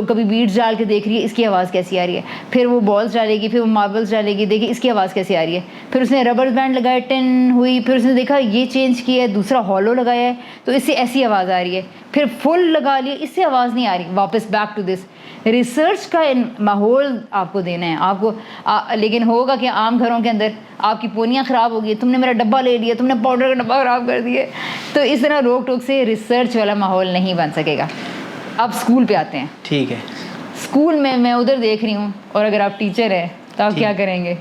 کبھی بیٹس ڈال کے دیکھ رہی ہے اس کی آواز کیسی آ رہی ہے, پھر وہ بالز ڈالے گی, پھر وہ ماربلس ڈالے گی, دیکھیں اس کی آواز کیسی آ رہی ہے, پھر اس نے ربر بینڈ لگایا, ٹن ہوئی, پھر اس نے دیکھا یہ چینج کیا ہے, دوسرا ہالو لگایا ہے تو اس سے ایسی آواز آ رہی ہے, پھر فل لگا لیا, اس سے آواز نہیں آ رہی, واپس بیک ٹو دس. ریسرچ کا ماحول آپ کو دینا ہے آپ کو. لیکن ہوگا کہ عام گھروں کے اندر آپ کی پونیاں خراب ہو گئی, تم نے میرا ڈبہ لے لیا, تم نے پاؤڈر کا ڈبہ خراب کر دیا, تو اس طرح روک ٹوک سے ریسرچ والا ماحول نہیں بن سکے گا. اب اسکول پہ آتے ہیں. ٹھیک ہے, اسکول میں ادھر دیکھ رہی ہوں, اور اگر آپ ٹیچر ہیں تو آپ کیا کریں گے؟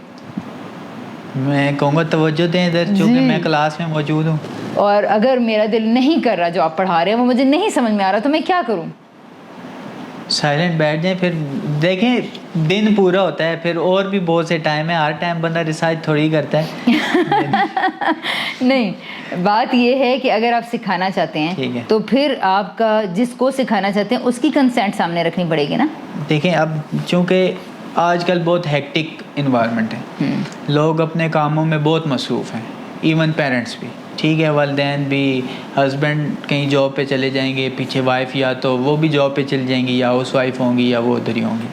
میں کہوں گا توجہ دیں ادھر, چونکہ میں کلاس میں موجود ہوں, اور اگر میرا دل نہیں کر رہا جو آپ پڑھا رہے ہیں, وہ مجھے نہیں سمجھ میں آ رہا, تو میں کیا کروں؟ سائلنٹ بیٹھ جائیں. پھر دیکھیں دن پورا ہوتا ہے, پھر اور بھی بہت سے ٹائم ہے, ہر ٹائم بندہ ریسرچ تھوڑی کرتا ہے. نہیں, بات یہ ہے کہ اگر آپ سکھانا چاہتے ہیں تو پھر آپ کا جس کو سکھانا چاہتے ہیں اس کی کنسنٹ سامنے رکھنی پڑے گی نا. دیکھیں اب چونکہ آج کل بہت ہیکٹک انوائرمنٹ ہے, لوگ اپنے کاموں میں بہت مصروف ہیں, ایون پیرنٹس بھی, ٹھیک ہے, والدین بھی, ہسبینڈ کہیں جاب پہ چلے جائیں گے, پیچھے وائف یا تو وہ بھی جاب پہ چل جائیں گی, یا ہاؤس وائف ہوں گی, یا وہ ادھر ہی ہوں گی.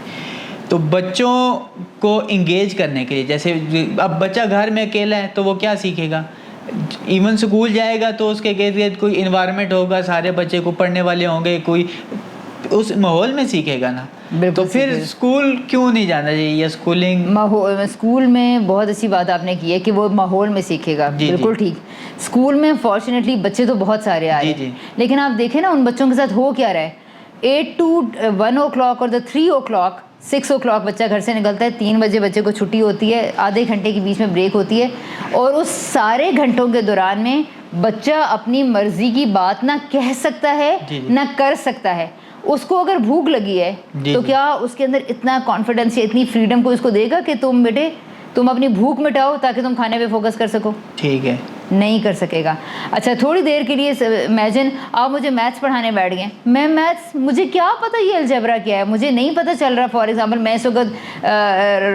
تو بچوں کو انگیج کرنے کے لیے, جیسے اب بچہ گھر میں اکیلا ہے تو وہ کیا سیکھے گا, ایون اسکول جائے گا تو اس کے گرد گرد کوئی انوائرمنٹ ہوگا, سارے بچے کو پڑھنے والے ہوں گے, کوئی اس ماحول میں سیکھے گا نا. تو پھر اسکول کیوں نہیں جانا چاہیے, یا اسکولنگ اسکول میں بہت اچھی بات آپ نے کی ہے کہ وہ ماحول میں سیکھے گا, بالکل ٹھیک. اسکول میں فارچونیٹلی بچے تو بہت سارے آ رہے ہیں, لیکن آپ دیکھیں نا ان بچوں کے ساتھ ہو کیا رہا ہے. 8 to 1 o'clock اور 3 o'clock 6 o'clock بچہ گھر سے نکلتا ہے, 3 بجے بچے کو چھٹی ہوتی ہے, آدھے گھنٹے کے بیچ میں بریک ہوتی ہے, اور اس سارے گھنٹوں کے دوران میں بچہ اپنی مرضی کی بات نہ کہہ سکتا ہے نہ کر سکتا ہے. اس کو اگر بھوک لگی ہے تو کیا اس کے اندر اتنا کانفیڈنس یا اتنی فریڈم کو اس کو دے گا کہ تم بیٹے تم اپنی بھوک مٹاؤ تاکہ تم کھانے پہ فوکس کر سکو؟ ٹھیک ہے, نہیں کر سکے گا. اچھا تھوڑی دیر کے لیے امیجن آپ مجھے میتھس پڑھانے بیٹھ گئے, میں میتھس مجھے کیا پتہ یہ الجبرا کیا ہے, مجھے نہیں پتہ چل رہا. فار ایگزامپل میں اس وقت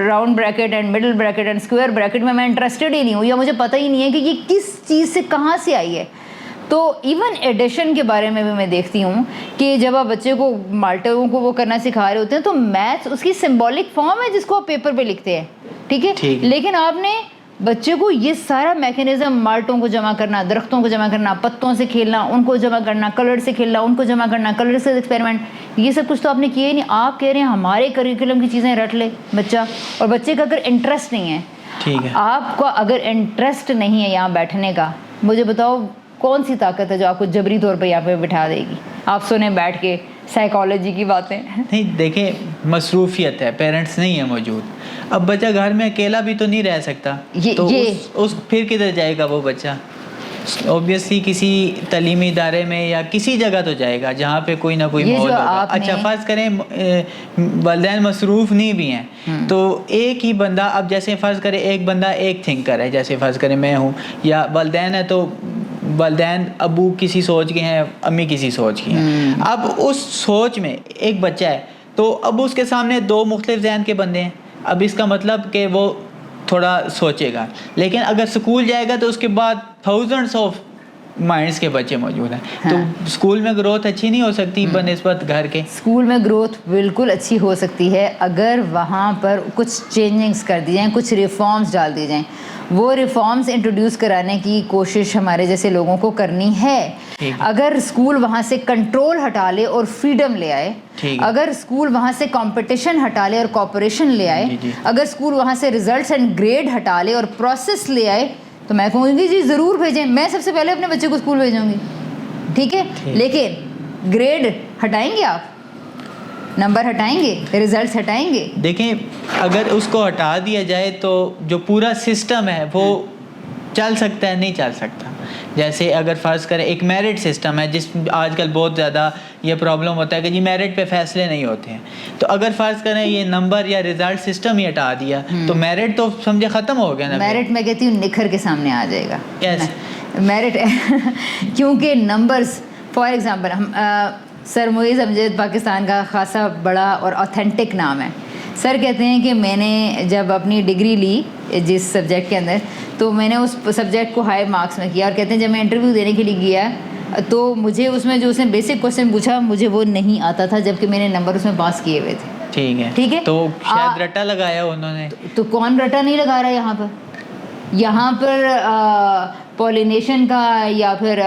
round bracket and middle bracket and square bracket میں انٹرسٹڈ ہی نہیں ہوں, یا مجھے پتہ ہی نہیں ہے کہ یہ کس چیز سے کہاں سے آئی ہے. تو ایون ایڈیشن کے بارے میں بھی میں دیکھتی ہوں کہ جب آپ بچے کو مالٹوں کو وہ کرنا سکھا رہے ہوتے ہیں تو میتھس اس کی سمبولک فارم ہے جس کو آپ پیپر پہ لکھتے ہیں, ٹھیک ہے, لیکن آپ نے بچے کو یہ سارا میکینزم, مالٹوں کو جمع کرنا, درختوں کو جمع کرنا, پتوں سے کھیلنا, ان کو جمع کرنا, کلر سے کھیلنا, ان کو جمع کرنا, کلر سے ایکسپیریمنٹ, یہ سب کچھ تو آپ نے کیا ہی نہیں. آپ کہہ رہے ہیں ہمارے کریکولم کی چیزیں رٹ لے بچہ, اور بچے کا اگر انٹرسٹ نہیں ہے, ٹھیک ہے, آپ کو اگر انٹرسٹ نہیں ہے یہاں بیٹھنے کا, مجھے بتاؤ کون سی طاقت ہے جو آپ کو جبری طور پہ یہاں پہ بٹھا دے گی. آپ سنیں بیٹھ کے سائیکالوجی کی باتیں. نہیں دیکھیں, مصروفیت ہے, پیرنٹس نہیں ہے موجود, اب بچہ گھر میں اکیلا بھی تو نہیں رہ سکتا, تو اس پھر کدھر جائے گا وہ بچہ؟ اوبیسلی کسی تعلیمی ادارے میں یا کسی جگہ تو جائے گا جہاں پہ کوئی نہ کوئی ماحول ہوگا. اچھا فرض کریں والدین مصروف نہیں بھی ہیں, تو ایک ہی بندہ, اب جیسے فرض کریں ایک بندہ ایک تھنکر ہے, جیسے فرض کریں میں ہوں, یا والدین ہے تو والدین ابو کسی سوچ کے ہیں, امی کسی سوچ کی ہیں. اب اس سوچ میں ایک بچہ ہے تو اب اس کے سامنے 2 مختلف ذہن کے بندے ہیں. اب اس کا مطلب کہ وہ تھوڑا سوچے گا, لیکن اگر اسکول جائے گا تو اس کے بعد تھاؤزنڈس آف مائنڈس کے بچے موجود ہیں. تو اسکول میں گروتھ اچھی نہیں ہو سکتی بنسبت گھر کے؟ اسکول میں گروتھ بالکل اچھی ہو سکتی ہے اگر وہاں پر کچھ چینجنگس کر دی جائیں, کچھ ریفارمس ڈال دی جائیں. وہ ریفارمس انٹروڈیوس کرانے کی کوشش ہمارے جیسے لوگوں کو کرنی ہے. اگر اسکول وہاں سے کنٹرول ہٹا لے اور فریڈم لے آئے, اگر اسکول وہاں سے کمپٹیشن ہٹا لے اور کوآپریشن لے آئے, اگر اسکول وہاں سے ریزلٹس اینڈ گریڈ ہٹا لے اور پروسیس لے آئے, تو میں کہوں گی جی ضرور بھیجیں. میں سب سے پہلے اپنے بچے کو اسکول بھیجوں گی, ٹھیک ہے, لیکن گریڈ ہٹائیں گے آپ, نمبر ہٹائیں گے, ریزلٹس ہٹائیں گے. دیکھیں اگر اس کو ہٹا دیا جائے تو جو پورا سسٹم ہے وہ چل سکتا ہے, نہیں چل سکتا. جیسے اگر فرض کریں ایک میرٹ سسٹم ہے, جس آج کل بہت زیادہ یہ پرابلم ہوتا ہے کہ جی میرٹ پہ فیصلے نہیں ہوتے ہیں. تو اگر فرض کریں یہ نمبر یا ریزلٹ سسٹم ہی ہٹا دیا تو میرٹ تو سمجھے ختم ہو گیا نا. میرٹ میں کہتی ہوں نکھر کے سامنے آ جائے گا. میرٹ کیونکہ نمبرز, فار ایگزامپل ہم سر معیز امجد پاکستان کا خاصا بڑا اور اوتھینٹک نام ہے. سر کہتے ہیں کہ میں نے جب اپنی ڈگری لی جس سبجیکٹ کے اندر, تو میں نے اس سبجیکٹ کو ہائی مارکس میں کیا, اور کہتے ہیں جب میں انٹرویو دینے کے لیے گیا تو مجھے اس میں جو اس نے بیسک کوشچن پوچھا مجھے وہ نہیں آتا تھا, جبکہ میں نے نمبر اس میں پاس کیے ہوئے تھے. ٹھیک ہے, تو شاید رٹا لگایا انہوں نے. تو کون رٹا نہیں لگا رہا یہاں پر؟ یہاں پر پولینیشن کا یا پھر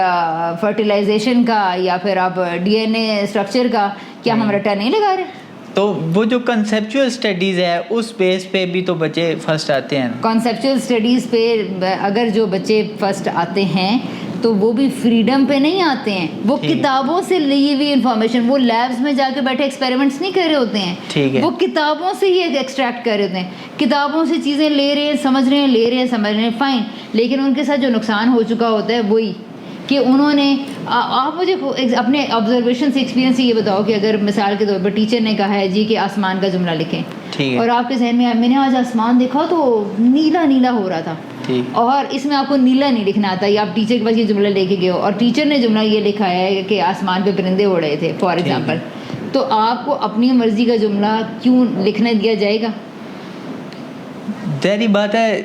فرٹیلائزیشن کا یا پھر آپ ڈی این اے اسٹرکچر کا, کیا ہم رٹا نہیں لگا رہے؟ تو وہ جو کنسیپچول اسٹڈیز ہے اس بیس پہ بھی تو بچے فرسٹ آتے ہیں. کنسیپچول اسٹڈیز پہ اگر جو بچے فرسٹ آتے ہیں تو وہ بھی فریڈم پہ نہیں آتے ہیں, وہ کتابوں سے لی ہوئی انفارمیشن, وہ لیبس میں جا کے بیٹھے ایکسپیریمنٹس نہیں کر رہے ہوتے ہیں, وہ کتابوں سے ہی ایکسٹریکٹ کر رہے ہوتے ہیں, کتابوں سے چیزیں لے رہے ہیں, سمجھ رہے ہیں, لے رہے ہیں, سمجھ رہے ہیں, فائن. لیکن ان کے ساتھ جو نقصان ہو چکا ہوتا ہے وہی کہ انہوں نے, آپ مجھے اپنے آبزرویشن سے ایکسپیرینس سے یہ بتاؤ کہ اگر مثال کے طور پر ٹیچر نے کہا ہے جی کہ آسمان کا جملہ لکھیں, اور آپ کے ذہن میں نے آج آسمان دیکھا تو نیلا نیلا ہو رہا تھا, اور اس میں آپ کو نیلا نہیں لکھنا آتا, یا آپ ٹیچر کے پاس یہ جملہ لے کے گئے ہو اور ٹیچر نے جملہ یہ لکھا ہے کہ آسمان پہ پرندے اڑ رہے تھے فار ایگزامپل, تو آپ کو اپنی مرضی کا جملہ کیوں لکھنے دیا جائے گا؟ ظاہری بات ہے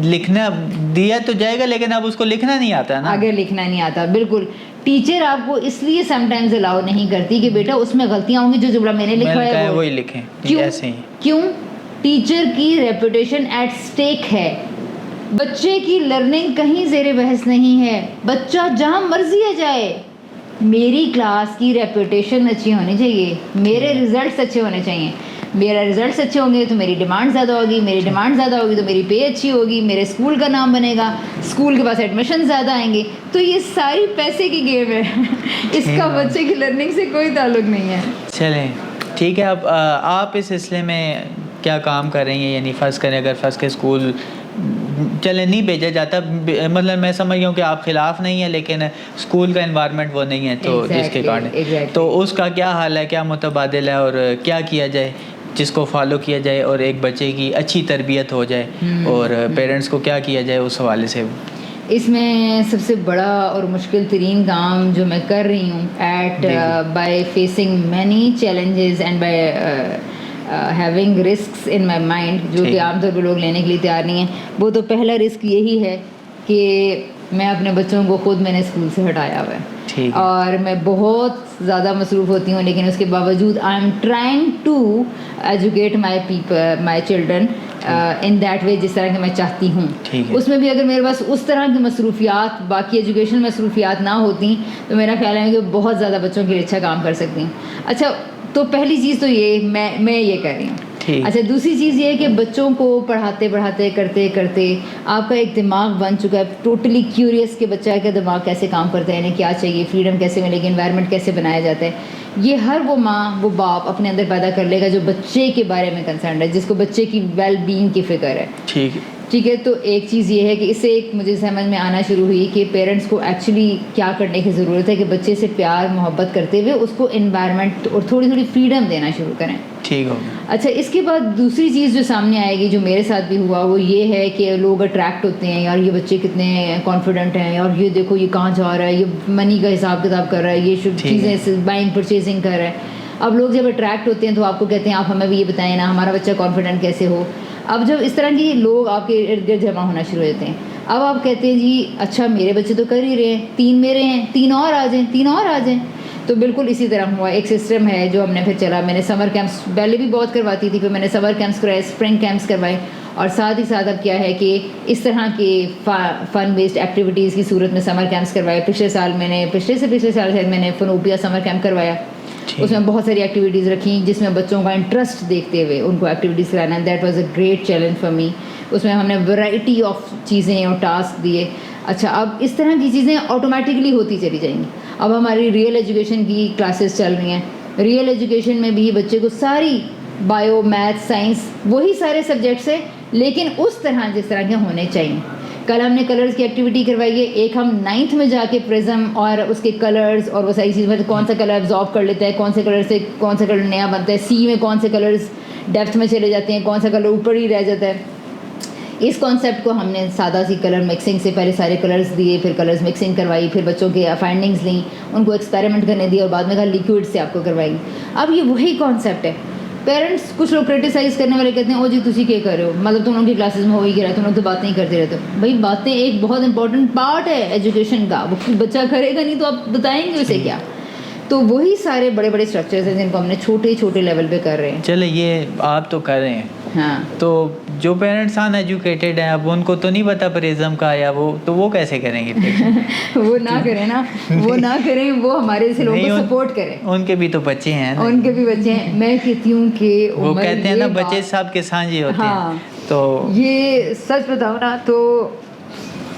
لکھنا دیا تو جائے گا لیکن اب اس کو لکھنا نہیں آتا نا. آگے لکھنا نہیں آتا. بالکل. ٹیچر آپ کو اس لیے سم ٹائمز الاؤ نہیں کرتی کہ بیٹا اس میں غلطیاں ہوں گی, جو جملہ میں نے لکھا ہے وہی لکھیں. ایسے ہی. کیوں؟ ٹیچر کی ریپوٹیشن ایٹ اسٹیک ہے. بچے کی لرننگ کہیں زیر بحث نہیں ہے. بچہ جہاں مرضی آ جائے, میری کلاس کی ریپوٹیشن اچھی ہونی چاہیے, میرے ریزلٹس اچھے ہونے چاہیے. میرا ریزلٹس اچھے ہوں گے تو میری ڈیمانڈ زیادہ ہوگی, میری ڈیمانڈ زیادہ ہوگی تو میری پے اچھی ہوگی, میرے اسکول کا نام بنے گا, اسکول کے پاس ایڈمیشن زیادہ آئیں گے. تو یہ ساری پیسے کی گیم ہے, اس کا بچے کی لرننگ سے کوئی تعلق نہیں ہے. چلیں ٹھیک ہے. اب آپ اس سلسلے میں کیا کام کر رہی ہیں؟ یعنی فرض کریں اگر فرض کے اسکول چلے نہیں بھیجا جاتا, مطلب میں سمجھ گیا ہوں کہ آپ خلاف نہیں ہیں لیکن اسکول کا انوائرمنٹ وہ نہیں ہے تو جس کے کارن تو اس کا کیا حال ہے, کیا متبادل ہے اور کیا کیا جائے جس کو فالو کیا جائے اور ایک بچے کی اچھی تربیت ہو جائے, اور پیرنٹس کو کیا کیا جائے اس حوالے سے؟ اس میں سب سے بڑا اور مشکل ترین کام جو میں کر رہی ہوں at by facing many challenges and by having risks in my mind, جو کہ عام طور پہ لوگ لینے کے لیے تیار نہیں ہیں, وہ تو پہلا رسک یہی ہے کہ میں اپنے بچوں کو خود میں نے اسکول سے ہٹایا ہوا ہے اور میں بہت زیادہ مصروف ہوتی ہوں, لیکن اس کے باوجود I am trying to educate my children in that way جس طرح کہ میں چاہتی ہوں. اس میں بھی اگر میرے پاس اس طرح کی مصروفیات, باقی ایجوکیشنل مصروفیات نہ ہوتی تو میرا خیال ہے کہ بہت زیادہ بچوں کے لیے اچھا کام کر سکتی ہوں. اچھا, تو پہلی چیز تو یہ میں یہ کر رہی ہوں. اچھا, دوسری چیز یہ ہے کہ بچوں کو پڑھاتے کرتے کرتے آپ کا ایک دماغ بن چکا ہے ٹوٹلی کیوریس کہ بچہ کا دماغ کیسے کام کرتا ہے, انہیں کیا چاہیے, فریڈم کیسے ملے گی, انوائرمنٹ کیسے بنایا جاتا ہے. یہ ہر وہ ماں وہ باپ اپنے اندر پیدا کر لے گا جو بچے کے بارے میں کنسرنڈ ہے, جس کو بچے کی ویل بینگ کی فکر ہے. ٹھیک ہے. تو ایک چیز یہ ہے کہ اس سے ایک مجھے سمجھ میں آنا شروع ہوئی کہ پیرنٹس کو ایکچولی کیا کرنے کی ضرورت ہے کہ بچے سے پیار محبت کرتے ہوئے اس کو انوائرمنٹ اور تھوڑی تھوڑی فریڈم دینا شروع کریں. ٹھیک ہو. اچھا, اس کے بعد دوسری چیز جو سامنے آئے گی, جو میرے ساتھ بھی ہوا, وہ یہ ہے کہ لوگ اٹریکٹ ہوتے ہیں, یار یہ بچے کتنے کانفیڈنٹ ہیں, اور یہ دیکھو یہ کہاں جا رہا ہے, یہ منی کا حساب کتاب کر رہا ہے, یہ چیزیں بائنگ پرچیزنگ کر رہا ہے. اب لوگ جب اٹریکٹ ہوتے ہیں تو آپ کو کہتے ہیں آپ ہمیں بھی یہ بتائیں نا, ہمارا بچہ کانفیڈنٹ کیسے ہو. اب جب اس طرح کی لوگ آپ کے ارد گرد جمع ہونا شروع ہو جاتے ہیں, اب آپ کہتے ہیں جی اچھا میرے بچے تو کر ہی رہے ہیں, 3 میرے ہیں, 3 اور آ جائیں, 3 اور آ جائیں. تو بالکل اسی طرح ہوا. ایک سسٹم ہے جو ہم نے پھر چلا, میں نے سمر کیمپس پہلے بھی بہت کرواتی تھی, پھر میں نے سمر کیمپس کرائے, اسپرنگ کیمپس کروائے, اور ساتھ ہی ساتھ اب کیا ہے کہ اس طرح کے فن بیسڈ ایکٹیویٹیز کی صورت میں سمر کیمپس کروائے. پچھلے سال میں نے فنوپیا سمر کیمپ کروایا. اس میں بہت ساری ایکٹیویٹیز رکھیں جس میں بچوں کا انٹرسٹ دیکھتے ہوئے ان کو ایکٹیویٹیز کرانا. That was a great challenge for me. اس میں ہم نے ورائٹی آف چیزیں اور ٹاسک دیے. اچھا, اب اس طرح کی چیزیں آٹومیٹکلی ہوتی چلی جائیں گی. اب ہماری ریئل ایجوکیشن کی کلاسز چل رہی ہیں. ریئل ایجوکیشن میں بھی بچے کو ساری بایو میتھ سائنس وہی سارے سبجیکٹس ہیں, لیکن اس طرح جس طرح کے ہونے چاہیے. کل ہم نے کلرز کی ایکٹیویٹی کروائی ہے. ایک ہم 9th میں جا کے پرزم اور اس کے کلرز اور وہ ساری چیزیں, کون سا کلر ابزارب کر لیتا ہے, کون سے کلر سے کون سا کلر نیا بنتا ہے, سی میں کون سے کلرز ڈیپتھ میں چلے جاتے ہیں, کون سا کلر اوپر ہی رہ جاتا ہے. اس کانسیپٹ کو ہم نے سادہ سی کلر مکسنگ سے پہلے سارے کلرز دیے, پھر کلرز مکسنگ کروائی, پھر بچوں کے فائنڈنگز لیں, ان کو ایکسپیریمنٹ کرنے دیا, اور بعد میں کہا لیکوڈ سے آپ کو کروائیں گے. اب یہ وہی کانسیپٹ ہے. پیرنٹس کچھ لوگ کرٹیسائز کرنے والے کہتے ہیں او جی تسی کیا کر رہے ہو, مطلب تم لوگوں کی کلاسز میں ہو ہی کیا رہے, تم لوگ تو باتیں ہی کرتے رہتے ہو. بھائی باتیں ایک بہت امپورٹنٹ پارٹ ہے ایجوکیشن کا. وہ بچہ کرے گا نہیں تو آپ بتائیں گے اسے کیا. تو وہی سارے بڑے بڑے اسٹرکچرز ہیں جن کو ہم نے چھوٹے چھوٹے لیول پہ کر رہے ہیں. چلے یہ آپ تو کر رہے ہیں. ہاں, تو جو پیرنٹس ان ایجوکیٹڈ ہیں, اب ان کو تو نہیں پتا پریزم کا, یا وہ کیسے کریں گے پھر؟ وہ نہ کریں نا, وہ نہ کریں, وہ ہمارے سے لوگوں کو سپورٹ کریں. ان کے بھی تو بچے ہیں, ان کے بھی بچے ہیں. میں کہتی ہوں کہ وہ کہتے ہیں نا بچے سب کے سانجے ہوتے ہیں. تو یہ سچ بتاؤ نا تو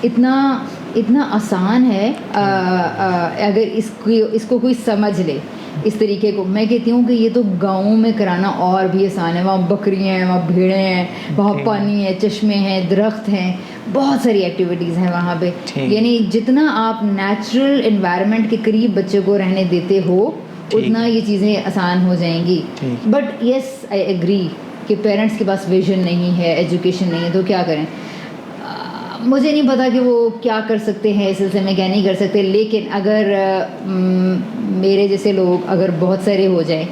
اتنا آسان ہے اگر اس کو کوئی سمجھ لے اس طریقے کو. میں کہتی ہوں کہ یہ تو گاؤں میں کرانا اور بھی آسان ہے. وہاں بکریاں ہیں, وہاں بھیڑیں ہیں, وہاں پانی ہے, چشمے ہیں, درخت ہیں, بہت ساری ایکٹیویٹیز ہیں وہاں پہ. یعنی جتنا آپ نیچرل انوائرمنٹ کے قریب بچے کو رہنے دیتے ہو اتنا یہ چیزیں آسان ہو جائیں گی. بٹ یس آئی ایگری کہ پیرنٹس کے پاس ویژن نہیں ہے, ایجوکیشن نہیں ہے, تو کیا کریں. مجھے نہیں پتا کہ وہ کیا کر سکتے ہیں اس سلسلے میں, کیا نہیں کر سکتے. لیکن اگر میرے جیسے لوگ اگر بہت سارے ہو جائیں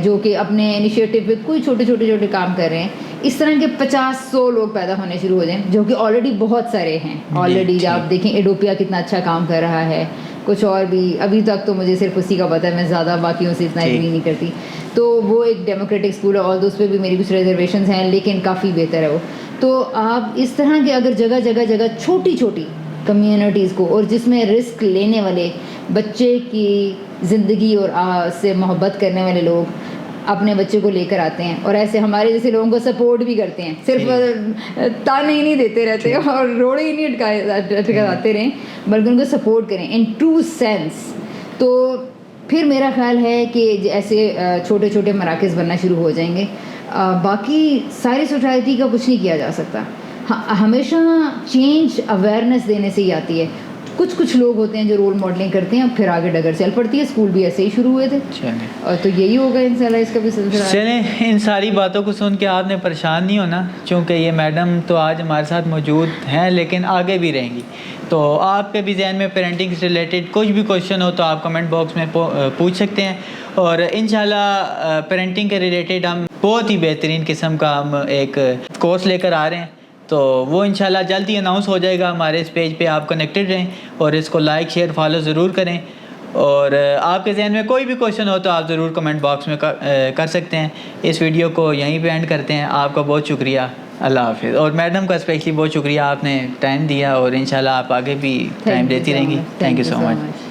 جو کہ اپنے انیشیٹو پہ کوئی چھوٹے چھوٹے کام کر رہے ہیں. اس طرح کے 50-100 لوگ پیدا ہونے شروع ہو جائیں, جو کہ آلریڈی بہت سارے ہیں. آلریڈی آپ دیکھیں ایڈوپیا کتنا اچھا کام کر رہا ہے, کچھ اور بھی ابھی تک تو مجھے صرف اسی کا پتہ ہے, میں زیادہ باقیوں سے اتنا ایگری نہیں کرتی. تو وہ ایک ڈیموکریٹک اسکول ہے, اور اس پہ بھی میری کچھ ریزرویشنز ہیں, لیکن کافی بہتر ہے وہ. تو آپ اس طرح کے اگر جگہ چھوٹی چھوٹی کمیونٹیز کو, اور جس میں رسک لینے والے, بچے کی زندگی اور سے محبت کرنے والے لوگ اپنے بچے کو لے کر آتے ہیں, اور ایسے ہمارے جیسے لوگوں کو سپورٹ بھی کرتے ہیں, صرف تانے ہی نہیں دیتے رہتے اور روڑے ہی نہیں اٹکاتے رہیں, بلکہ ان کو سپورٹ کریں ان ٹرو سینس. تو پھر میرا خیال ہے کہ ایسے چھوٹے چھوٹے مراکز بننا شروع ہو جائیں گے. باقی ساری سوسائٹی کا کچھ نہیں کیا جا سکتا, ہمیشہ چینج اویئرنیس دینے سے ہی آتی ہے. کچھ لوگ ہوتے ہیں جو رول ماڈلنگ کرتے ہیں, پھر آگے ڈگر چل پڑتی ہے. اسکول بھی ایسے ہی شروع ہوئے تھے, اور تو یہی ہوگا انشاءاللہ اس کا بھی سلسلہ. چلیں, ان ساری باتوں کو سن کے آپ نے پریشان نہیں ہونا, چونکہ یہ میڈم تو آج ہمارے ساتھ موجود ہیں لیکن آگے بھی رہیں گی. تو آپ کے بھی ذہن میں پیرنٹنگ سے ریلیٹڈ کچھ بھی کویشچن ہو تو آپ کمنٹ باکس میں پوچھ سکتے ہیں, اور انشاءاللہ پیرنٹنگ کے ریلیٹڈ ہم بہت ہی بہترین قسم کا ہم ایک کورس لے کر آ رہے ہیں. تو وہ انشاءاللہ جلدی اناؤنس ہو جائے گا ہمارے اس پیج پہ. آپ کنیکٹڈ رہیں اور اس کو لائک شیئر فالو ضرور کریں. اور آپ کے ذہن میں کوئی بھی کویشچن ہو تو آپ ضرور کمنٹ باکس میں کر سکتے ہیں. اس ویڈیو کو یہیں پہ اینڈ کرتے ہیں. آپ کا بہت شکریہ, اللہ حافظ. اور میڈم کا اسپیشلی بہت شکریہ, آپ نے ٹائم دیا, اور انشاءاللہ آپ آگے بھی ٹائم دیتی رہیں گی. Thank you so much.